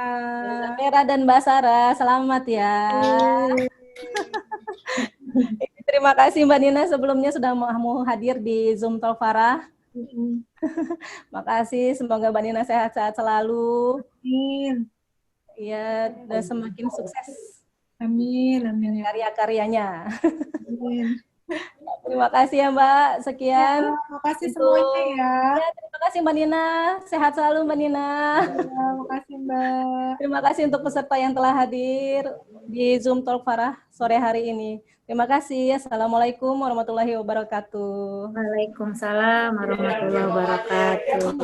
S1: Zafera dan Mbak Sarah, selamat ya. Terima kasih Mbak Nina sebelumnya sudah mau hadir di Zoom Talk Farah. Makasih, semoga Mbak Nina sehat-sehat selalu.
S2: Amin.
S1: Ya, dan semakin sukses
S2: Amin, amin ya.
S1: karya-karyanya.
S2: Amin.
S1: Terima kasih ya Mbak, sekian.
S2: Terima kasih semuanya ya.
S1: Ya, terima kasih Mbak Nina, sehat selalu Mbak Nina.
S2: Terima kasih Mbak.
S1: Terima kasih untuk peserta yang telah hadir di Zoom Talk Farah sore hari ini. Terima kasih. Assalamualaikum warahmatullahi wabarakatuh.
S6: Waalaikumsalam warahmatullahi wabarakatuh.